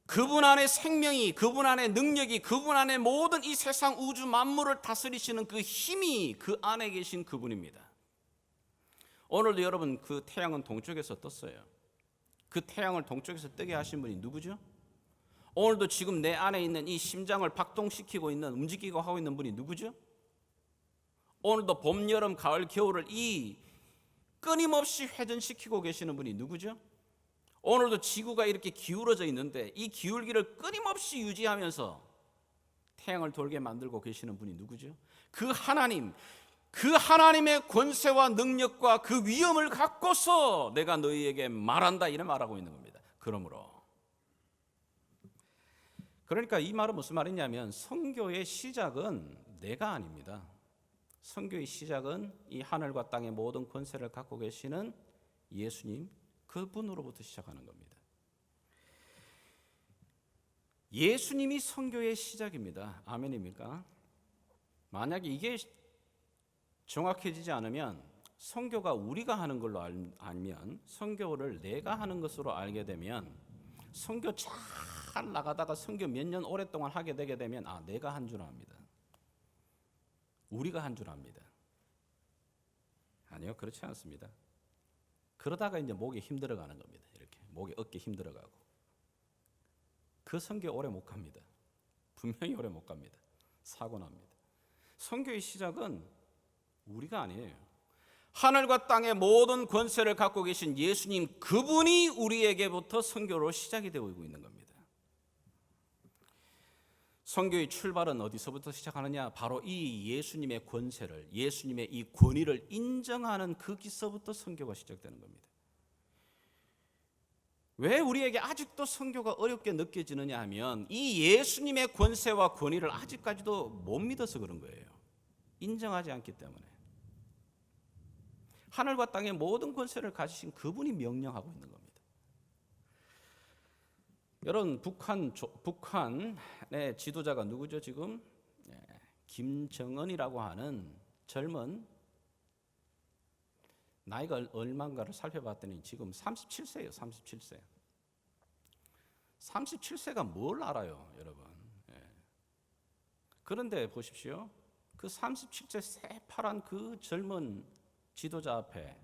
그분 안에 생명이, 그분 안에 능력이, 그분 안에 모든 이 세상 우주 만물을 다스리시는 그 힘이 그 안에 계신 그분입니다. 오늘도 여러분, 그 태양은 동쪽에서 떴어요. 그 태양을 동쪽에서 뜨게 하신 분이 누구죠? 오늘도 지금 내 안에 있는 이 심장을 박동시키고 있는, 움직이고 하고 있는 분이 누구죠? 오늘도 봄, 여름, 가을, 겨울을 이 끊임없이 회전시키고 계시는 분이 누구죠? 오늘도 지구가 이렇게 기울어져 있는데 이 기울기를 끊임없이 유지하면서 태양을 돌게 만들고 계시는 분이 누구죠? 그 하나님, 그 하나님의 권세와 능력과 그 위엄을 갖고서 내가 너희에게 말한다, 이런 말하고 있는 겁니다. 그러니까 이 말은 무슨 말이냐면 선교의 시작은 내가 아닙니다. 선교의 시작은 이 하늘과 땅의 모든 권세를 갖고 계시는 예수님 그분으로부터 시작하는 겁니다. 예수님이 선교의 시작입니다. 아멘입니까? 만약에 이게 정확해지지 않으면 선교가 우리가 하는 걸로 알면 선교를 내가 하는 것으로 알게 되면 선교 잘 나가다가 선교 몇 년 오랫동안 하게 되게 되면 내가 한 줄 압니다. 우리가 한 줄 압니다. 아니요, 그렇지 않습니다. 그러다가 이제 목이 힘들어가는 겁니다. 이렇게 목이 어깨 힘들어가고 그 선교 오래 못 갑니다. 분명히 오래 못 갑니다. 사고 납니다. 선교의 시작은 우리가 아니에요. 하늘과 땅의 모든 권세를 갖고 계신 예수님 그분이 우리에게부터 선교로 시작이 되고 있는 겁니다. 선교의 출발은 어디서부터 시작하느냐? 바로 이 예수님의 권세를, 예수님의 이 권위를 인정하는 거기서부터 선교가 시작되는 겁니다. 왜 우리에게 아직도 선교가 어렵게 느껴지느냐 하면 이 예수님의 권세와 권위를 아직까지도 못 믿어서 그런 거예요. 인정하지 않기 때문에. 하늘과 땅의 모든 권세를 가지신 그분이 명령하고 있는 겁니다. 여러분 북한의 지도자가 누구죠 지금? 김정은이라고 하는 젊은 나이가 얼마인가를 살펴봤더니 지금 37세예요. 37세. 37세가 뭘 알아요, 여러분? 그런데 보십시오. 그 37세 새파란 그 젊은 지도자 앞에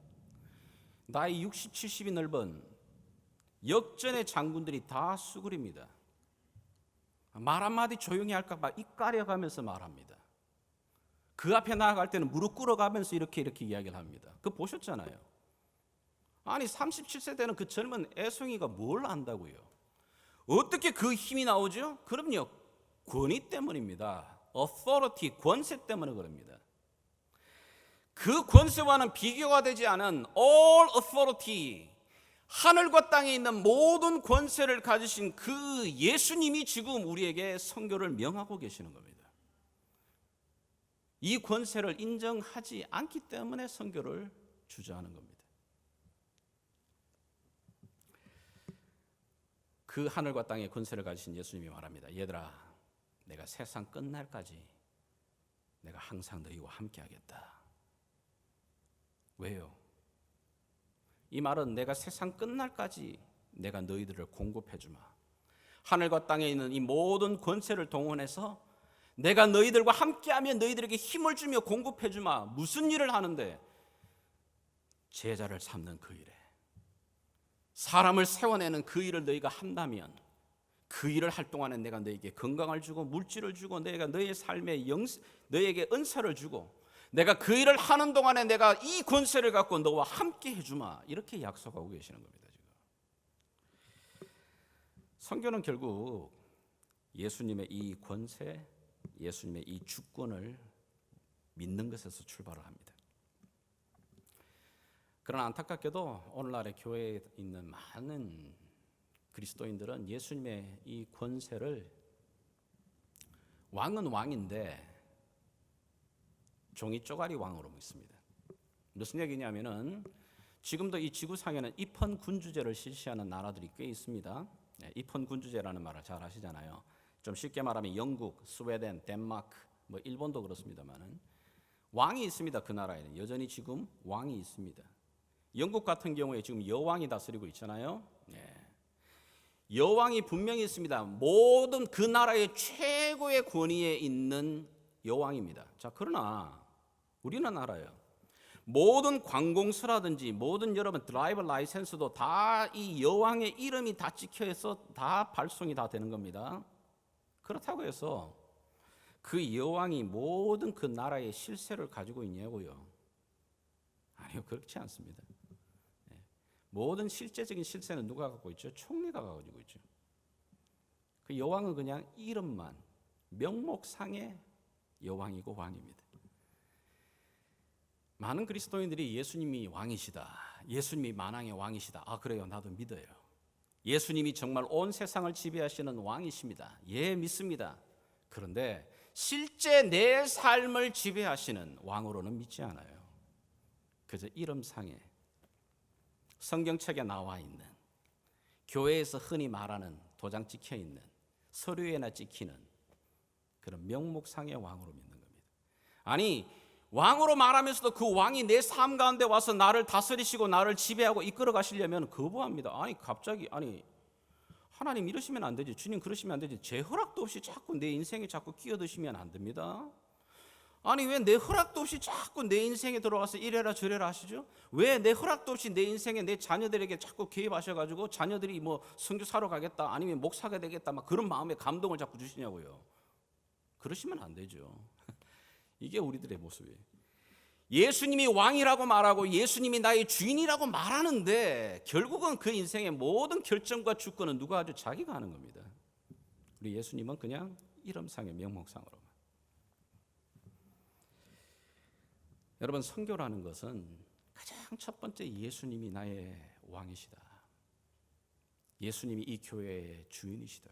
나이 60, 70이 넓은 역전의 장군들이 다 수그립니다. 말 한마디 조용히 할까 봐 입 가려가면서 말합니다. 그 앞에 나아갈 때는 무릎 꿇어가면서 이렇게 이야기를 합니다. 그거 보셨잖아요. 아니 37세 되는 그 젊은 애송이가 뭘 안다고요? 어떻게 그 힘이 나오죠? 그럼요, 권위 때문입니다. authority, 권세 때문에 그럽니다. 그 권세와는 비교가 되지 않은 all authority, 하늘과 땅에 있는 모든 권세를 가지신 그 예수님이 지금 우리에게 선교를 명하고 계시는 겁니다. 이 권세를 인정하지 않기 때문에 선교를 주저하는 겁니다. 그 하늘과 땅의 권세를 가지신 예수님이 말합니다. 얘들아, 내가 세상 끝날까지 내가 항상 너희와 함께하겠다. 왜요? 이 말은 내가 세상 끝날까지 내가 너희들을 공급해 주마. 하늘과 땅에 있는 이 모든 권세를 동원해서 내가 너희들과 함께하면 너희들에게 힘을 주며 공급해 주마. 무슨 일을 하는데? 제자를 삼는 그 일에, 사람을 세워내는 그 일을 너희가 한다면 그 일을 할 동안에 내가 너희에게 건강을 주고 물질을 주고 내가 너희의 삶에 너희에게 은사를 주고 내가 그 일을 하는 동안에 내가 이 권세를 갖고 너와 함께 해주마. 이렇게 약속하고 계시는 겁니다. 지금 선교는 결국 예수님의 이 권세, 예수님의 이 주권을 믿는 것에서 출발을 합니다. 그러나 안타깝게도 오늘날의 교회에 있는 많은 그리스도인들은 예수님의 이 권세를 왕은 왕인데 종이 쪼가리 왕으로 믿습니다. 무슨 얘기냐면은 지금도 이 지구상에는 입헌 군주제를 실시하는 나라들이 꽤 있습니다. 입헌 군주제라는 말을 잘 아시잖아요. 좀 쉽게 말하면 영국, 스웨덴, 덴마크, 뭐 일본도 그렇습니다만은 왕이 있습니다. 그 나라에는 여전히 지금 왕이 있습니다. 영국 같은 경우에 지금 여왕이 다스리고 있잖아요. 여왕이 분명히 있습니다. 모든 그 나라의 최고의 권위에 있는 여왕입니다. 자, 그러나 우리는 알아요. 모든 관공서라든지 모든 여러분 드라이버 라이센스도 다 이 여왕의 이름이 다 찍혀서 다 발송이 다 되는 겁니다. 그렇다고 해서 그 여왕이 모든 그 나라의 실세를 가지고 있냐고요? 아니요, 그렇지 않습니다. 모든 실제적인 실세는 누가 갖고 있죠? 총리가 가지고 있죠. 그 여왕은 그냥 이름만, 명목상의 여왕이고 왕입니다. 많은 그리스도인들이 예수님이 왕이시다, 예수님이 만왕의 왕이시다. 그래요, 나도 믿어요. 예수님이 정말 온 세상을 지배하시는 왕이십니다. 예, 믿습니다. 그런데 실제 내 삶을 지배하시는 왕으로는 믿지 않아요. 그저 이름상에 성경책에 나와 있는, 교회에서 흔히 말하는, 도장 찍혀 있는, 서류에나 찍히는 그런 명목상의 왕으로 믿는 겁니다. 아니, 왕으로 말하면서도 그 왕이 내 삶 가운데 와서 나를 다스리시고 나를 지배하고 이끌어 가시려면 거부합니다. 아니, 갑자기, 하나님 이러시면 안 되지, 주님 그러시면 안 되지, 제 허락도 없이 자꾸 내 인생에 자꾸 끼어드시면 안 됩니다. 아니, 왜 내 허락도 없이 자꾸 내 인생에 들어와서 이래라 저래라 하시죠? 왜 내 허락도 없이 내 인생에 내 자녀들에게 자꾸 개입하셔가지고 자녀들이 뭐 선교사로 가겠다, 아니면 목사가 되겠다, 막 그런 마음에 감동을 자꾸 주시냐고요. 그러시면 안 되죠. 이게 우리들의 모습이에요. 예수님이 왕이라고 말하고 예수님이 나의 주인이라고 말하는데 결국은 그 인생의 모든 결정과 주권은 누가 하죠? 자기가 하는 겁니다. 우리 예수님은 그냥 이름상의 명목상으로. 여러분, 선교라는 것은 가장 첫 번째 예수님이 나의 왕이시다. 예수님이 이 교회의 주인이시다.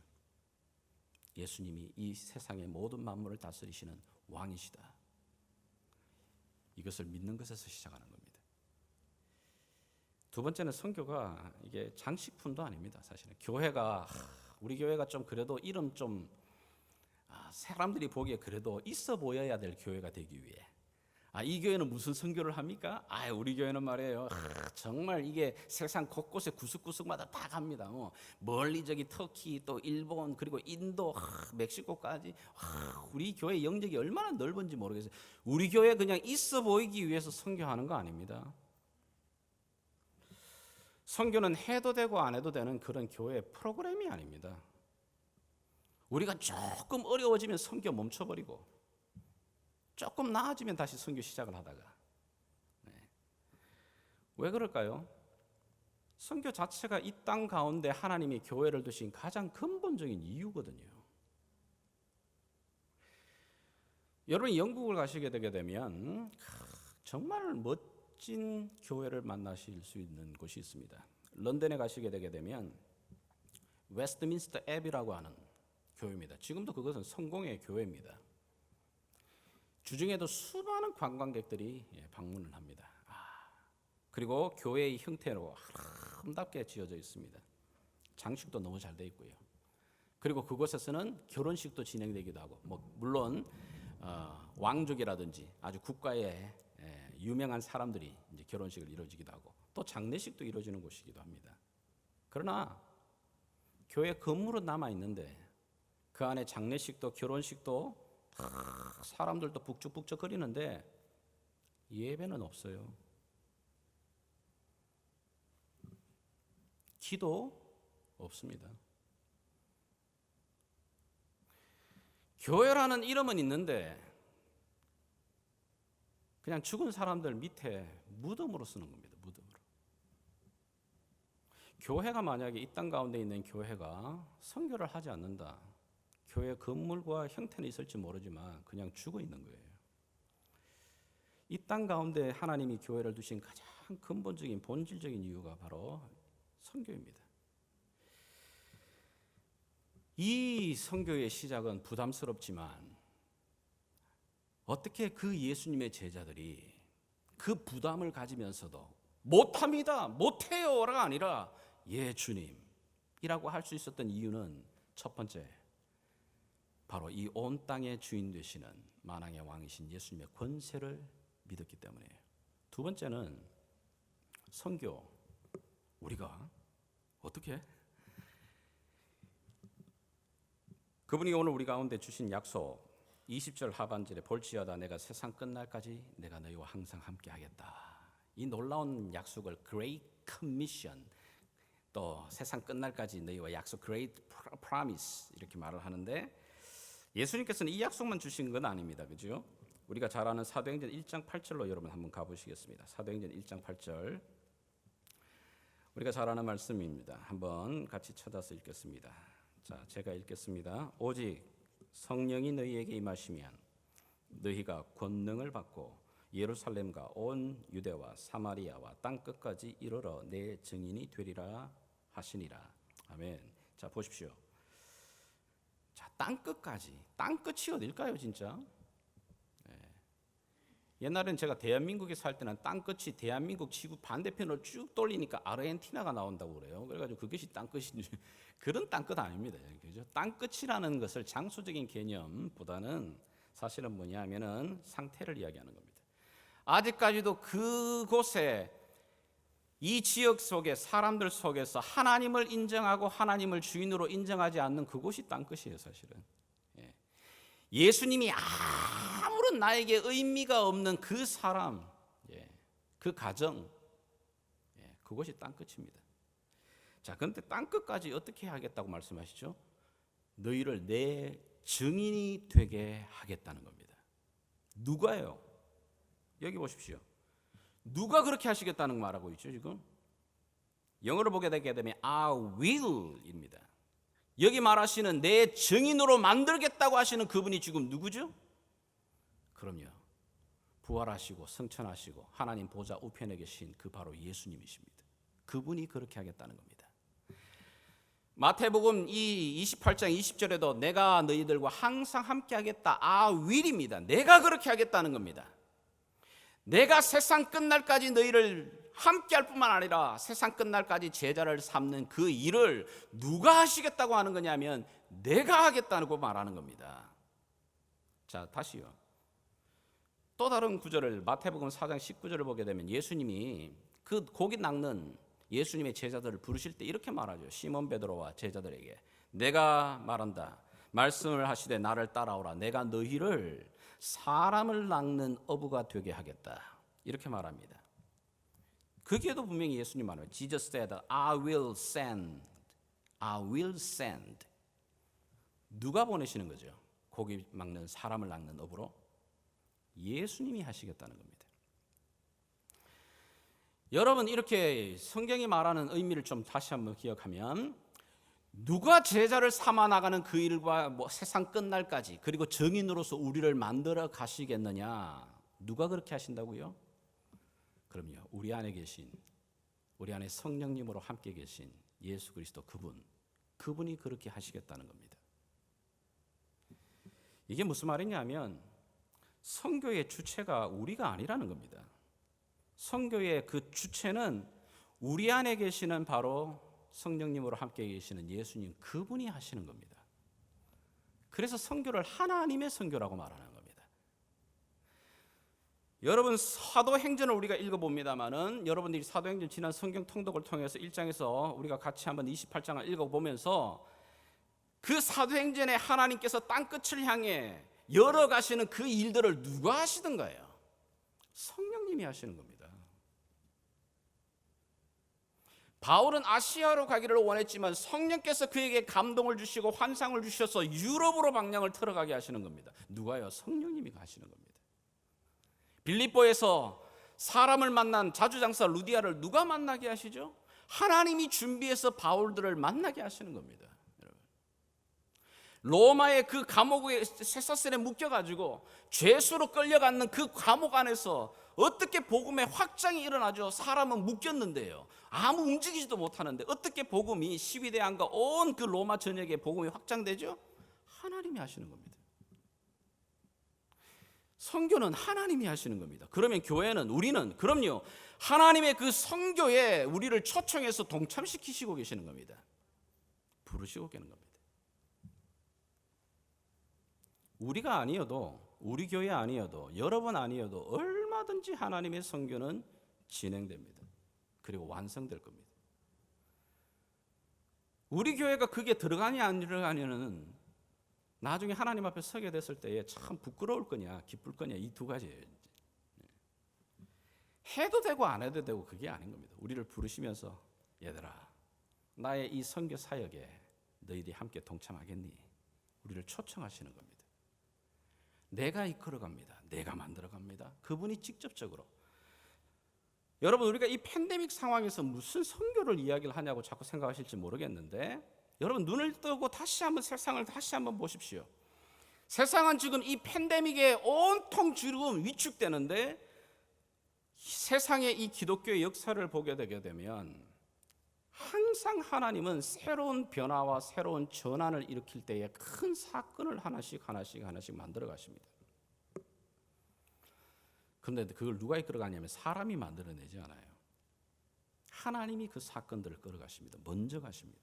예수님이 이 세상의 모든 만물을 다스리시는 왕이시다. 이것을 믿는 것에서 시작하는 겁니다. 두 번째는 선교가 이게 장식품도 아닙니다. 사실은 우리 교회가 좀 그래도 이름 좀 사람들이 보기에 그래도 있어 보여야 될 교회가 되기 위해, 이 교회는 무슨 선교를 합니까? 우리 교회는 말이에요, 정말 이게 세상 곳곳에 구석구석마다 다 갑니다. 멀리 저기 터키, 또 일본, 그리고 인도, 멕시코까지. 우리 교회 영역이 얼마나 넓은지 모르겠어요. 우리 교회 그냥 있어 보이기 위해서 선교하는 거 아닙니다. 선교는 해도 되고 안 해도 되는 그런 교회 프로그램이 아닙니다. 우리가 조금 어려워지면 선교 멈춰버리고, 조금 나아지면 다시 선교 시작을 하다가. 왜 그럴까요? 선교 자체가 이 땅 가운데 하나님이 교회를 두신 가장 근본적인 이유거든요. 여러분이 영국을 가시게 되게 되면 정말 멋진 교회를 만나실 수 있는 곳이 있습니다. 런던에 가시게 되게 되면 웨스트민스터 애비라고 하는 교회입니다. 지금도 그것은 성공의 교회입니다. 주중에도 수많은 관광객들이 방문을 합니다. 그리고 교회의 형태로 아름답게 지어져 있습니다. 장식도 너무 잘 돼 있고요. 그리고 그곳에서는 결혼식도 진행되기도 하고, 물론 왕족이라든지 아주 국가의 유명한 사람들이 이제 결혼식을 이루어지기도 하고, 또 장례식도 이루어지는 곳이기도 합니다. 그러나 교회 건물은 남아 있는데 그 안에 장례식도 결혼식도 사람들도 북적북적 거리는데 예배는 없어요. 기도 없습니다. 교회라는 이름은 있는데 그냥 죽은 사람들 밑에 무덤으로 쓰는 겁니다. 무덤으로. 교회가 만약에 이 땅 가운데 있는 교회가 선교를 하지 않는다, 교회 건물과 형태는 있을지 모르지만 그냥 죽어 있는 거예요. 이 땅 가운데 하나님이 교회를 두신 가장 근본적인 본질적인 이유가 바로 선교입니다. 이 선교의 시작은 부담스럽지만 어떻게 그 예수님의 제자들이 그 부담을 가지면서도 못합니다, 못해요가 아니라 예 주님이라고 할 수 있었던 이유는 첫 번째, 바로 이 온 땅의 주인 되시는 만왕의 왕이신 예수님의 권세를 믿었기 때문이에요. 두 번째는 선교, 우리가 어떻게? 그분이 오늘 우리 가운데 주신 약속 20절 하반절에 볼지어다 내가 세상 끝날까지 내가 너희와 항상 함께 하겠다. 이 놀라운 약속을 Great Commission, 또 세상 끝날까지 너희와 약속 Great Promise 이렇게 말을 하는데, 예수님께서는 이 약속만 주신 건 아닙니다. 그죠? 우리가 잘 아는 사도행전 1장 8절로 여러분 한번 가보시겠습니다. 사도행전 1장 8절. 우리가 잘 아는 말씀입니다. 한번 같이 찾아서 읽겠습니다. 자, 제가 읽겠습니다. 오직 성령이 너희에게 임하시면 너희가 권능을 받고 예루살렘과 온 유대와 사마리아와 땅 끝까지 이르러 내 증인이 되리라 하시니라. 아멘. 자, 보십시오. 자, 땅끝까지. 땅끝이 어딜까요, 진짜? 옛날엔 제가 대한민국에 살 때는 땅끝이 대한민국 지구 반대편으로 쭉 돌리니까 아르헨티나가 나온다고 그래요. 그래가지고 그것이 땅끝인 줄, 그런 땅끝 아닙니다. 그죠? 땅끝이라는 것을 장소적인 개념보다는 사실은 뭐냐면은 상태를 이야기하는 겁니다. 아직까지도 그곳에 이 지역 속에 사람들 속에서 하나님을 인정하고 하나님을 주인으로 인정하지 않는 그곳이 땅끝이에요, 사실은. 예수님이 아무런 나에게 의미가 없는 그 사람, 그 가정, 그것이 땅끝입니다. 자, 그런데 땅끝까지 어떻게 하겠다고 말씀하시죠? 너희를 내 증인이 되게 하겠다는 겁니다. 누가요? 여기 보십시오. 누가 그렇게 하시겠다는 말하고 있죠, 지금? 영어로 보게 되게 되면 I will입니다. 여기 말하시는 내 증인으로 만들겠다고 하시는 그분이 지금 누구죠? 그럼요, 부활하시고 성천하시고 하나님 보좌 우편에 계신 그 바로 예수님이십니다. 그분이 그렇게 하겠다는 겁니다. 마태복음 이 28장 20절에도 내가 너희들과 항상 함께 하겠다, I will입니다. 내가 그렇게 하겠다는 겁니다. 내가 세상 끝날까지 너희를 함께 할 뿐만 아니라 세상 끝날까지 제자를 삼는 그 일을 누가 하시겠다고 하는 거냐면 내가 하겠다고 말하는 겁니다. 자, 다시요. 또 다른 구절을 마태복음 4장 19절을 보게 되면 예수님이 그 고기 낚는 예수님의 제자들을 부르실 때 이렇게 말하죠. 시몬 베드로와 제자들에게 내가 말한다. 말씀을 하시되 나를 따라오라. 내가 너희를 사람을 낚는 어부가 되게 하겠다. 이렇게 말합니다. 거기에도 분명히 예수님 말해요. Jesus said, I will send. I will send. 누가 보내시는 거죠? 고기 막는 사람을 낚는 업으로 예수님이 하시겠다는 겁니다. 여러분, 이렇게 성경이 말하는 의미를 좀 다시 한번 기억하면 누가 제자를 삼아 나가는 그 일과 세상 끝날까지 그리고 증인으로서 우리를 만들어 가시겠느냐? 누가 그렇게 하신다고요? 그럼요, 우리 안에 계신, 우리 안에 성령님으로 함께 계신 예수 그리스도 그분이 그렇게 하시겠다는 겁니다. 이게 무슨 말이냐면 선교의 주체가 우리가 아니라는 겁니다. 선교의 그 주체는 우리 안에 계시는 바로 성령님으로 함께 계시는 예수님 그분이 하시는 겁니다. 그래서 선교를 하나님의 선교라고 말하는 겁니다. 여러분, 사도행전을 우리가 읽어봅니다마는 여러분들이 사도행전 지난 성경 통독을 통해서 1장에서 우리가 같이 한번 28장을 읽어보면서 그 사도행전에 하나님께서 땅끝을 향해 열어가시는 그 일들을 누가 하시던가요? 성령님이 하시는 겁니다. 바울은 아시아로 가기를 원했지만 성령께서 그에게 감동을 주시고 환상을 주셔서 유럽으로 방향을 틀어가게 하시는 겁니다. 누가요? 성령님이 하시는 겁니다. 빌립보에서 사람을 만난 자주장사 루디아를 누가 만나게 하시죠? 하나님이 준비해서 바울들을 만나게 하시는 겁니다. 여러분, 로마의 그 감옥에 쇠사슬에 묶여가지고 죄수로 끌려가는 그 감옥 안에서 어떻게 복음의 확장이 일어나죠? 사람은 묶였는데요, 아무 움직이지도 못하는데 어떻게 복음이 시위대왕과 온 그 로마 전역에 복음이 확장되죠? 하나님이 하시는 겁니다. 선교는 하나님이 하시는 겁니다. 그러면 교회는, 우리는, 그럼요, 하나님의 그 선교에 우리를 초청해서 동참시키시고 계시는 겁니다. 부르시고 계는 겁니다. 우리가 아니어도, 우리 교회 아니어도, 여러분 아니어도 얼마든지 하나님의 선교는 진행됩니다. 그리고 완성될 겁니다. 우리 교회가 그게 들어가냐 안 들어가냐는 나중에 하나님 앞에 서게 됐을 때에 참 부끄러울 거냐 기쁠 거냐 이 두 가지예요. 해도 되고 안 해도 되고 그게 아닌 겁니다. 우리를 부르시면서 얘들아, 나의 이 선교 사역에 너희들이 함께 동참하겠니? 우리를 초청하시는 겁니다. 내가 이끌어갑니다. 내가 만들어갑니다. 그분이 직접적으로. 여러분, 우리가 이 팬데믹 상황에서 무슨 선교를 이야기를 하냐고 자꾸 생각하실지 모르겠는데, 여러분 눈을 뜨고 다시 한번 세상을 다시 한번 보십시오. 세상은 지금 이 팬데믹에 온통 지금 위축되는데, 세상의 이 기독교의 역사를 보게 되게 되면 항상 하나님은 새로운 변화와 새로운 전환을 일으킬 때에 큰 사건을 하나씩 만들어 가십니다. 그런데 그걸 누가 이끌어가냐면 사람이 만들어내지 않아요. 하나님이 그 사건들을 끌어가십니다. 먼저 가십니다.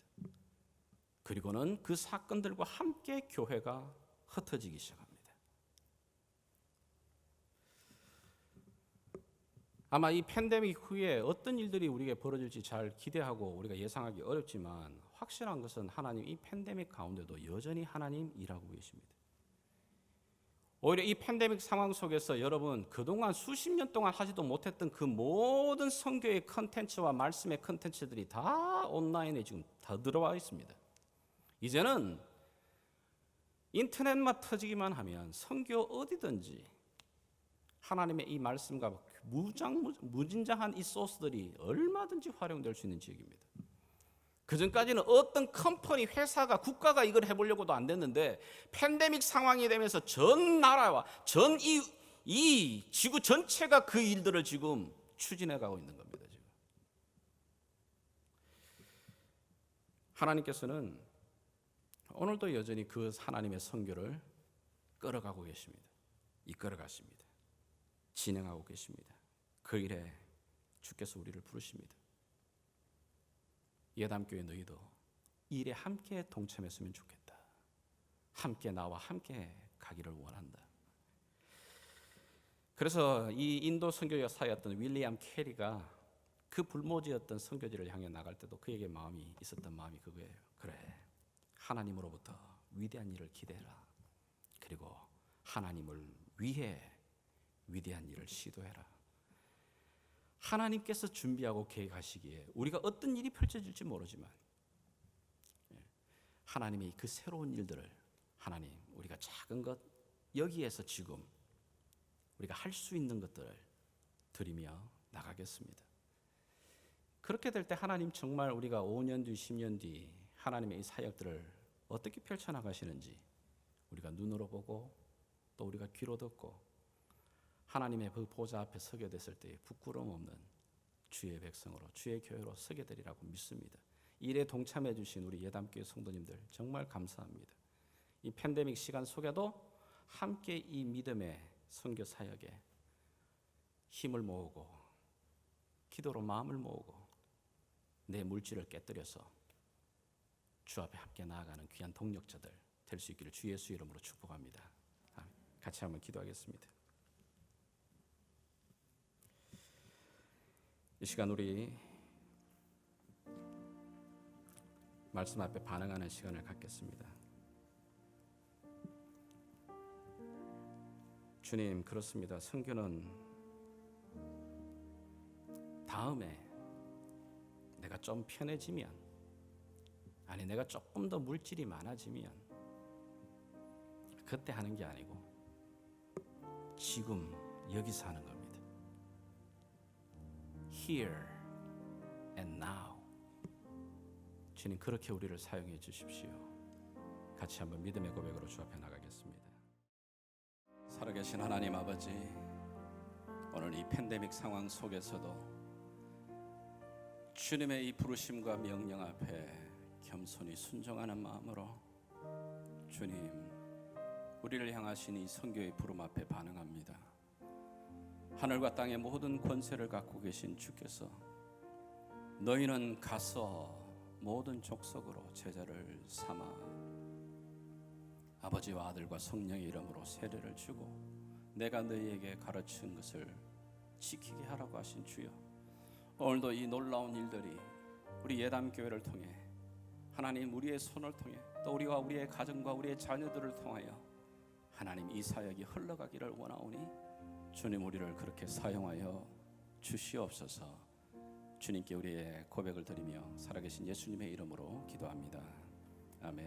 그리고는 그 사건들과 함께 교회가 흩어지기 시작합니다. 아마 이 팬데믹 후에 어떤 일들이 우리에게 벌어질지 잘 기대하고 우리가 예상하기 어렵지만 확실한 것은 하나님 이 팬데믹 가운데도 여전히 하나님 일하고 계십니다. 오히려 이 팬데믹 상황 속에서 여러분 그동안 수십 년 동안 하지도 못했던 그 모든 선교의 컨텐츠와 말씀의 컨텐츠들이 다 온라인에 지금 다 들어와 있습니다. 이제는 인터넷만 터지기만 하면 선교 어디든지 하나님의 이 말씀과 무진장한 이 소스들이 얼마든지 활용될 수 있는 지역입니다. 그전까지는 어떤 컴퍼니, 회사가, 국가가 이걸 해보려고도 안 됐는데 팬데믹 상황이 되면서 전 나라와 전 이 지구 전체가 그 일들을 지금 추진해가고 있는 겁니다. 지금 하나님께서는 오늘도 여전히 그 하나님의 선교를 끌어가고 계십니다. 이끌어 가십니다. 진행하고 계십니다. 그 일에 주께서 우리를 부르십니다. 예담교회 너희도 이 일에 함께 동참했으면 좋겠다. 함께 나와 함께 가기를 원한다. 그래서 이 인도 선교 여사였던 윌리엄 캐리가 그 불모지였던 선교지를 향해 나갈 때도 그에게 마음이 있었던 마음이 그거예요. 그래, 하나님으로부터 위대한 일을 기대해라. 그리고 하나님을 위해 위대한 일을 시도해라. 하나님께서 준비하고 계획하시기에 우리가 어떤 일이 펼쳐질지 모르지만 하나님의 그 새로운 일들을 하나님 우리가 작은 것 여기에서 지금 우리가 할 수 있는 것들을 드리며 나가겠습니다. 그렇게 될 때 하나님 정말 우리가 5년 뒤 10년 뒤 하나님의 이 사역들을 어떻게 펼쳐나가시는지 우리가 눈으로 보고 또 우리가 귀로 듣고 하나님의 그 보좌 앞에 서게 됐을 때 부끄러움 없는 주의 백성으로 주의 교회로 서게 되리라고 믿습니다. 이 일에 동참해 주신 우리 예담교회 성도님들 정말 감사합니다. 이 팬데믹 시간 속에도 함께 이 믿음의 선교 사역에 힘을 모으고 기도로 마음을 모으고 내 물질을 깨뜨려서 주 앞에 함께 나아가는 귀한 동력자들 될 수 있기를 주 예수 이름으로 축복합니다. 같이 한번 기도하겠습니다. 이 시간 우리 말씀 앞에 반응하는 시간을 갖겠습니다. 주님, 그렇습니다. 선교는 다음에 내가 좀 편해지면, 아니 내가 조금 더 물질이 많아지면 그때 하는 게 아니고 지금 여기서 하는 겁니다. Here and now. 주님, 그렇게 우리를 사용해 주십시오. 같이 한번 믿음의 고백으로 주 앞에 나가겠습니다. 살아계신 하나님 아버지, 오늘 이 팬데믹 상황 속에서도 주님의 이 부르심과 명령 앞에 겸손히 순종하는 마음으로 주님, 우리를 향하신 이 선교의 부름 앞에 반응합니다. 하늘과 땅의 모든 권세를 갖고 계신 주께서 너희는 가서 모든 족속으로 제자를 삼아 아버지와 아들과 성령의 이름으로 세례를 주고 내가 너희에게 가르친 것을 지키게 하라고 하신 주여, 오늘도 이 놀라운 일들이 우리 예담교회를 통해 하나님 우리의 손을 통해 또 우리와 우리의 가정과 우리의 자녀들을 통하여 하나님 이 사역이 흘러가기를 원하오니 주님, 우리를 그렇게 사용하여 주시옵소서. 주님께 우리의 고백을 드리며 살아계신 예수님의 이름으로 기도합니다. 아멘.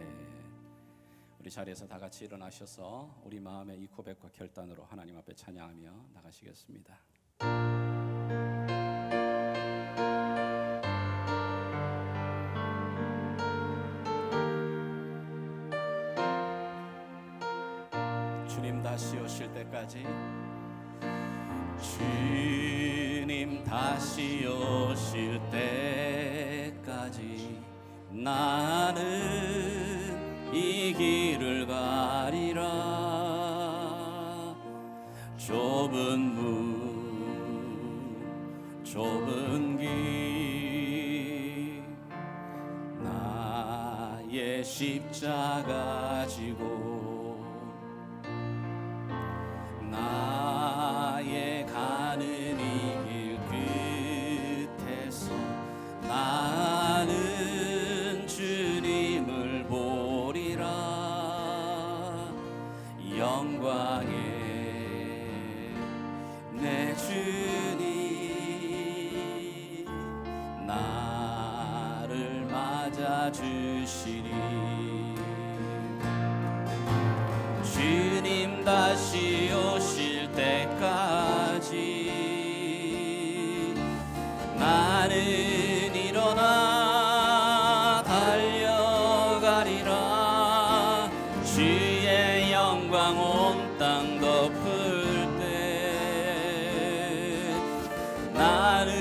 우리 자리에서 다 같이 일어나셔서 우리 마음의 이 고백과 결단으로 하나님 앞에 찬양하며 나가시겠습니다. 주님 다시 오실 때까지, 주님 다시 오실 때까지 나는 이 길을 가리라. 좁은 문 좁은 길 나의 십자가 지고 나의 가는 이 길 끝에서 나는 주님을 보리라. 영광의 내 주님 나를 맞아주시리. 주님 다시 오실 때까지 나는 일어나 달려가리라. 주의 영광 온 땅 덮을 때 나는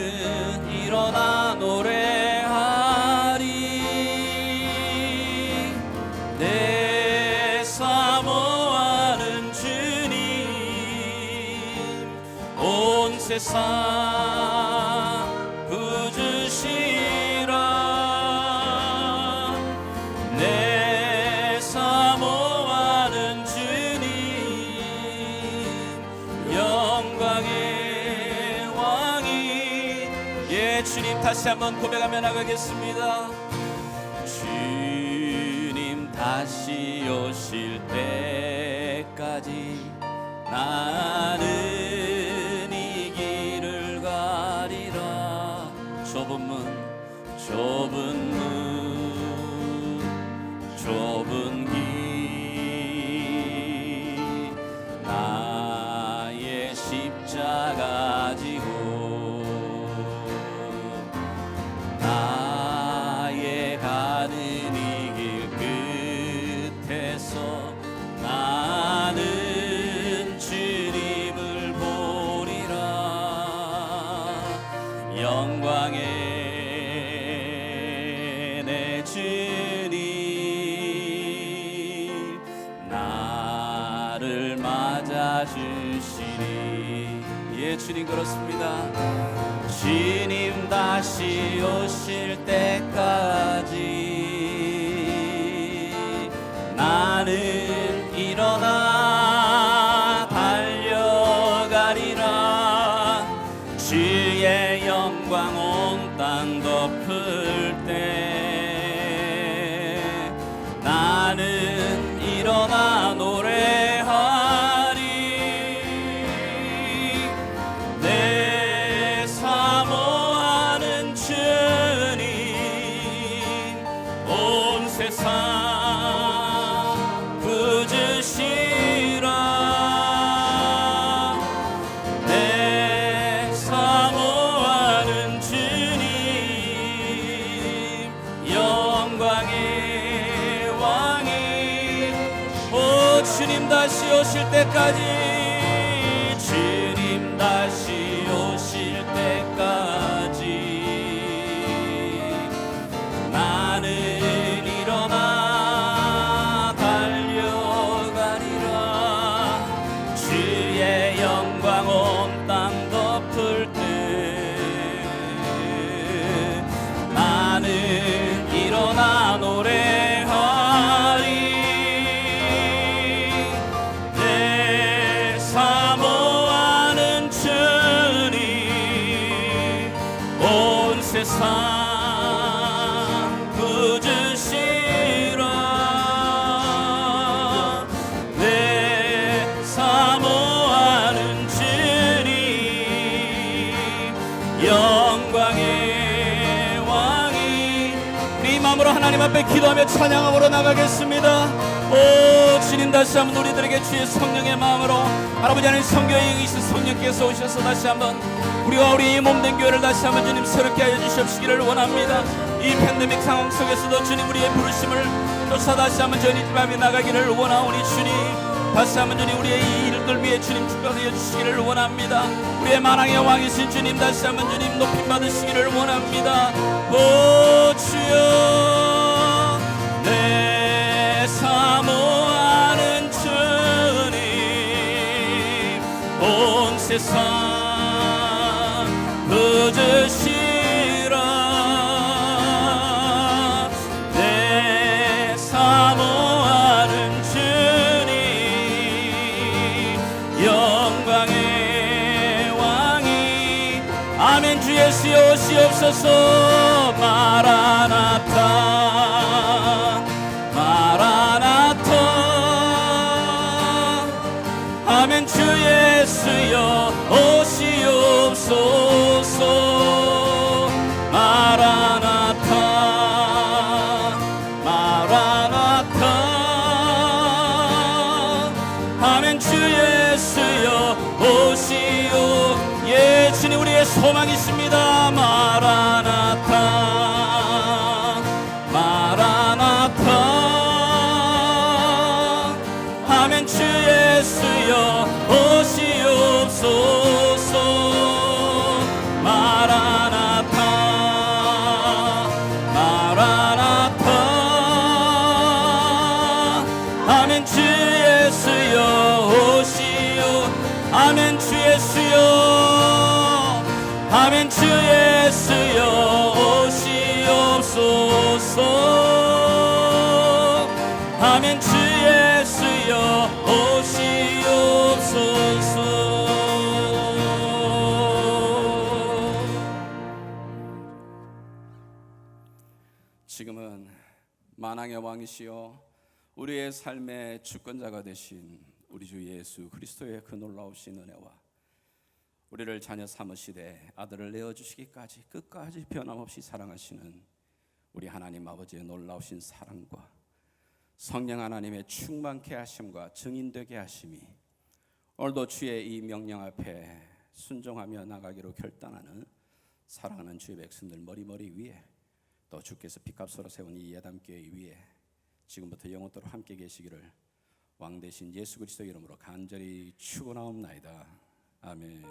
일어나 노래하리. 내 사모하는 주님 온 세상 부주시라. 내 사모하는 주님 영광의 왕이. 예, 주님 다시 한번 고백하며 나가겠습니다. 주님 다시 오실 때까지 나는 이 길을 가리라. 좁은 문 좁은 길 나의 십자가 지고 나의 가는 이 길 끝에서 나는 주님을 보리라. 영광의 내 주님 나를 맞아주시리. 예, 주님 그렇습니다. 주님 다시 오실 때까지 나는 일어나 달려가리라. 주의 영광 온 땅 덮을 때 나는 일어나 노래하리. 내 사모하는 주님 온 세상 부주시라. 내 사모하는 주님 영광의 왕이. 오, 주님 다시 오실 때까지 주님 다시 오실 때까지 나는 일어나 달려가리라. 주의 영광 온 땅 덮을 때 나는 일어나 노래하리. 내 사모하는 주님 온 세상 부주시라. 내 사모하는 주님 영광의 왕이. 우리 마음으로 하나님 앞에 기도하며 찬양함으로 나가겠습니다. 오, 주님 다시 한번 우리들에게 주의 성령의 마음으로 아버지 하나님 성교에 계신 성령께서 오셔서 다시 한번 우리와 우리 몸된 교회를 다시 한번 주님 새롭게 하여 주시옵시기를 원합니다. 이 팬데믹 상황 속에서도 주님 우리의 부르심을 쫓아 다시 한번 전이 집 앞에 나가기를 원하오니 주님 다시 한번 주님 우리의 이 일들 위해 주님 축복하여 주시기를 원합니다. 우리의 만왕의 왕이신 주님 다시 한번 주님 높임 받으시기를 원합니다. 오 주여 세상 부으시라. 내 사모하는 주님 영광의 왕이 아멘. 주 예수여 오시옵소서. 마라나타 마라나타 아멘. 주 예수여 오시옵소서. 마라나타 마라나타 아멘. 주 예수여 오시오. 예, 주님 우리의 소망이 있습니다. 마라나타 마라나타 아멘. 주 예수여 오시옵소서. 마라나타 마라나타 아멘. 주 예수여 오시오. 아멘. 주 예수여 아멘. 주 예수여 오시옵소서. 아멘. 주 예수여 오시옵소서. 지금은 만왕의 왕이시여 우리의 삶의 주권자가 되신 우리 주 예수 그리스도의 그 놀라우신 은혜와 우리를 자녀 삼으시되 아들을 내어주시기까지 끝까지 변함없이 사랑하시는 우리 하나님 아버지의 놀라우신 사랑과 성령 하나님의 충만케 하심과 증인되게 하심이 오늘도 주의 이 명령 앞에 순종하며 나가기로 결단하는 사랑하는 주의 백성들 머리머리 위에 또 주께서 피값으로 세운 이 예담교회 위에 지금부터 영원토록 함께 계시기를 왕 대신 예수 그리스도 이름으로 간절히 축원하옵나이다. 아멘.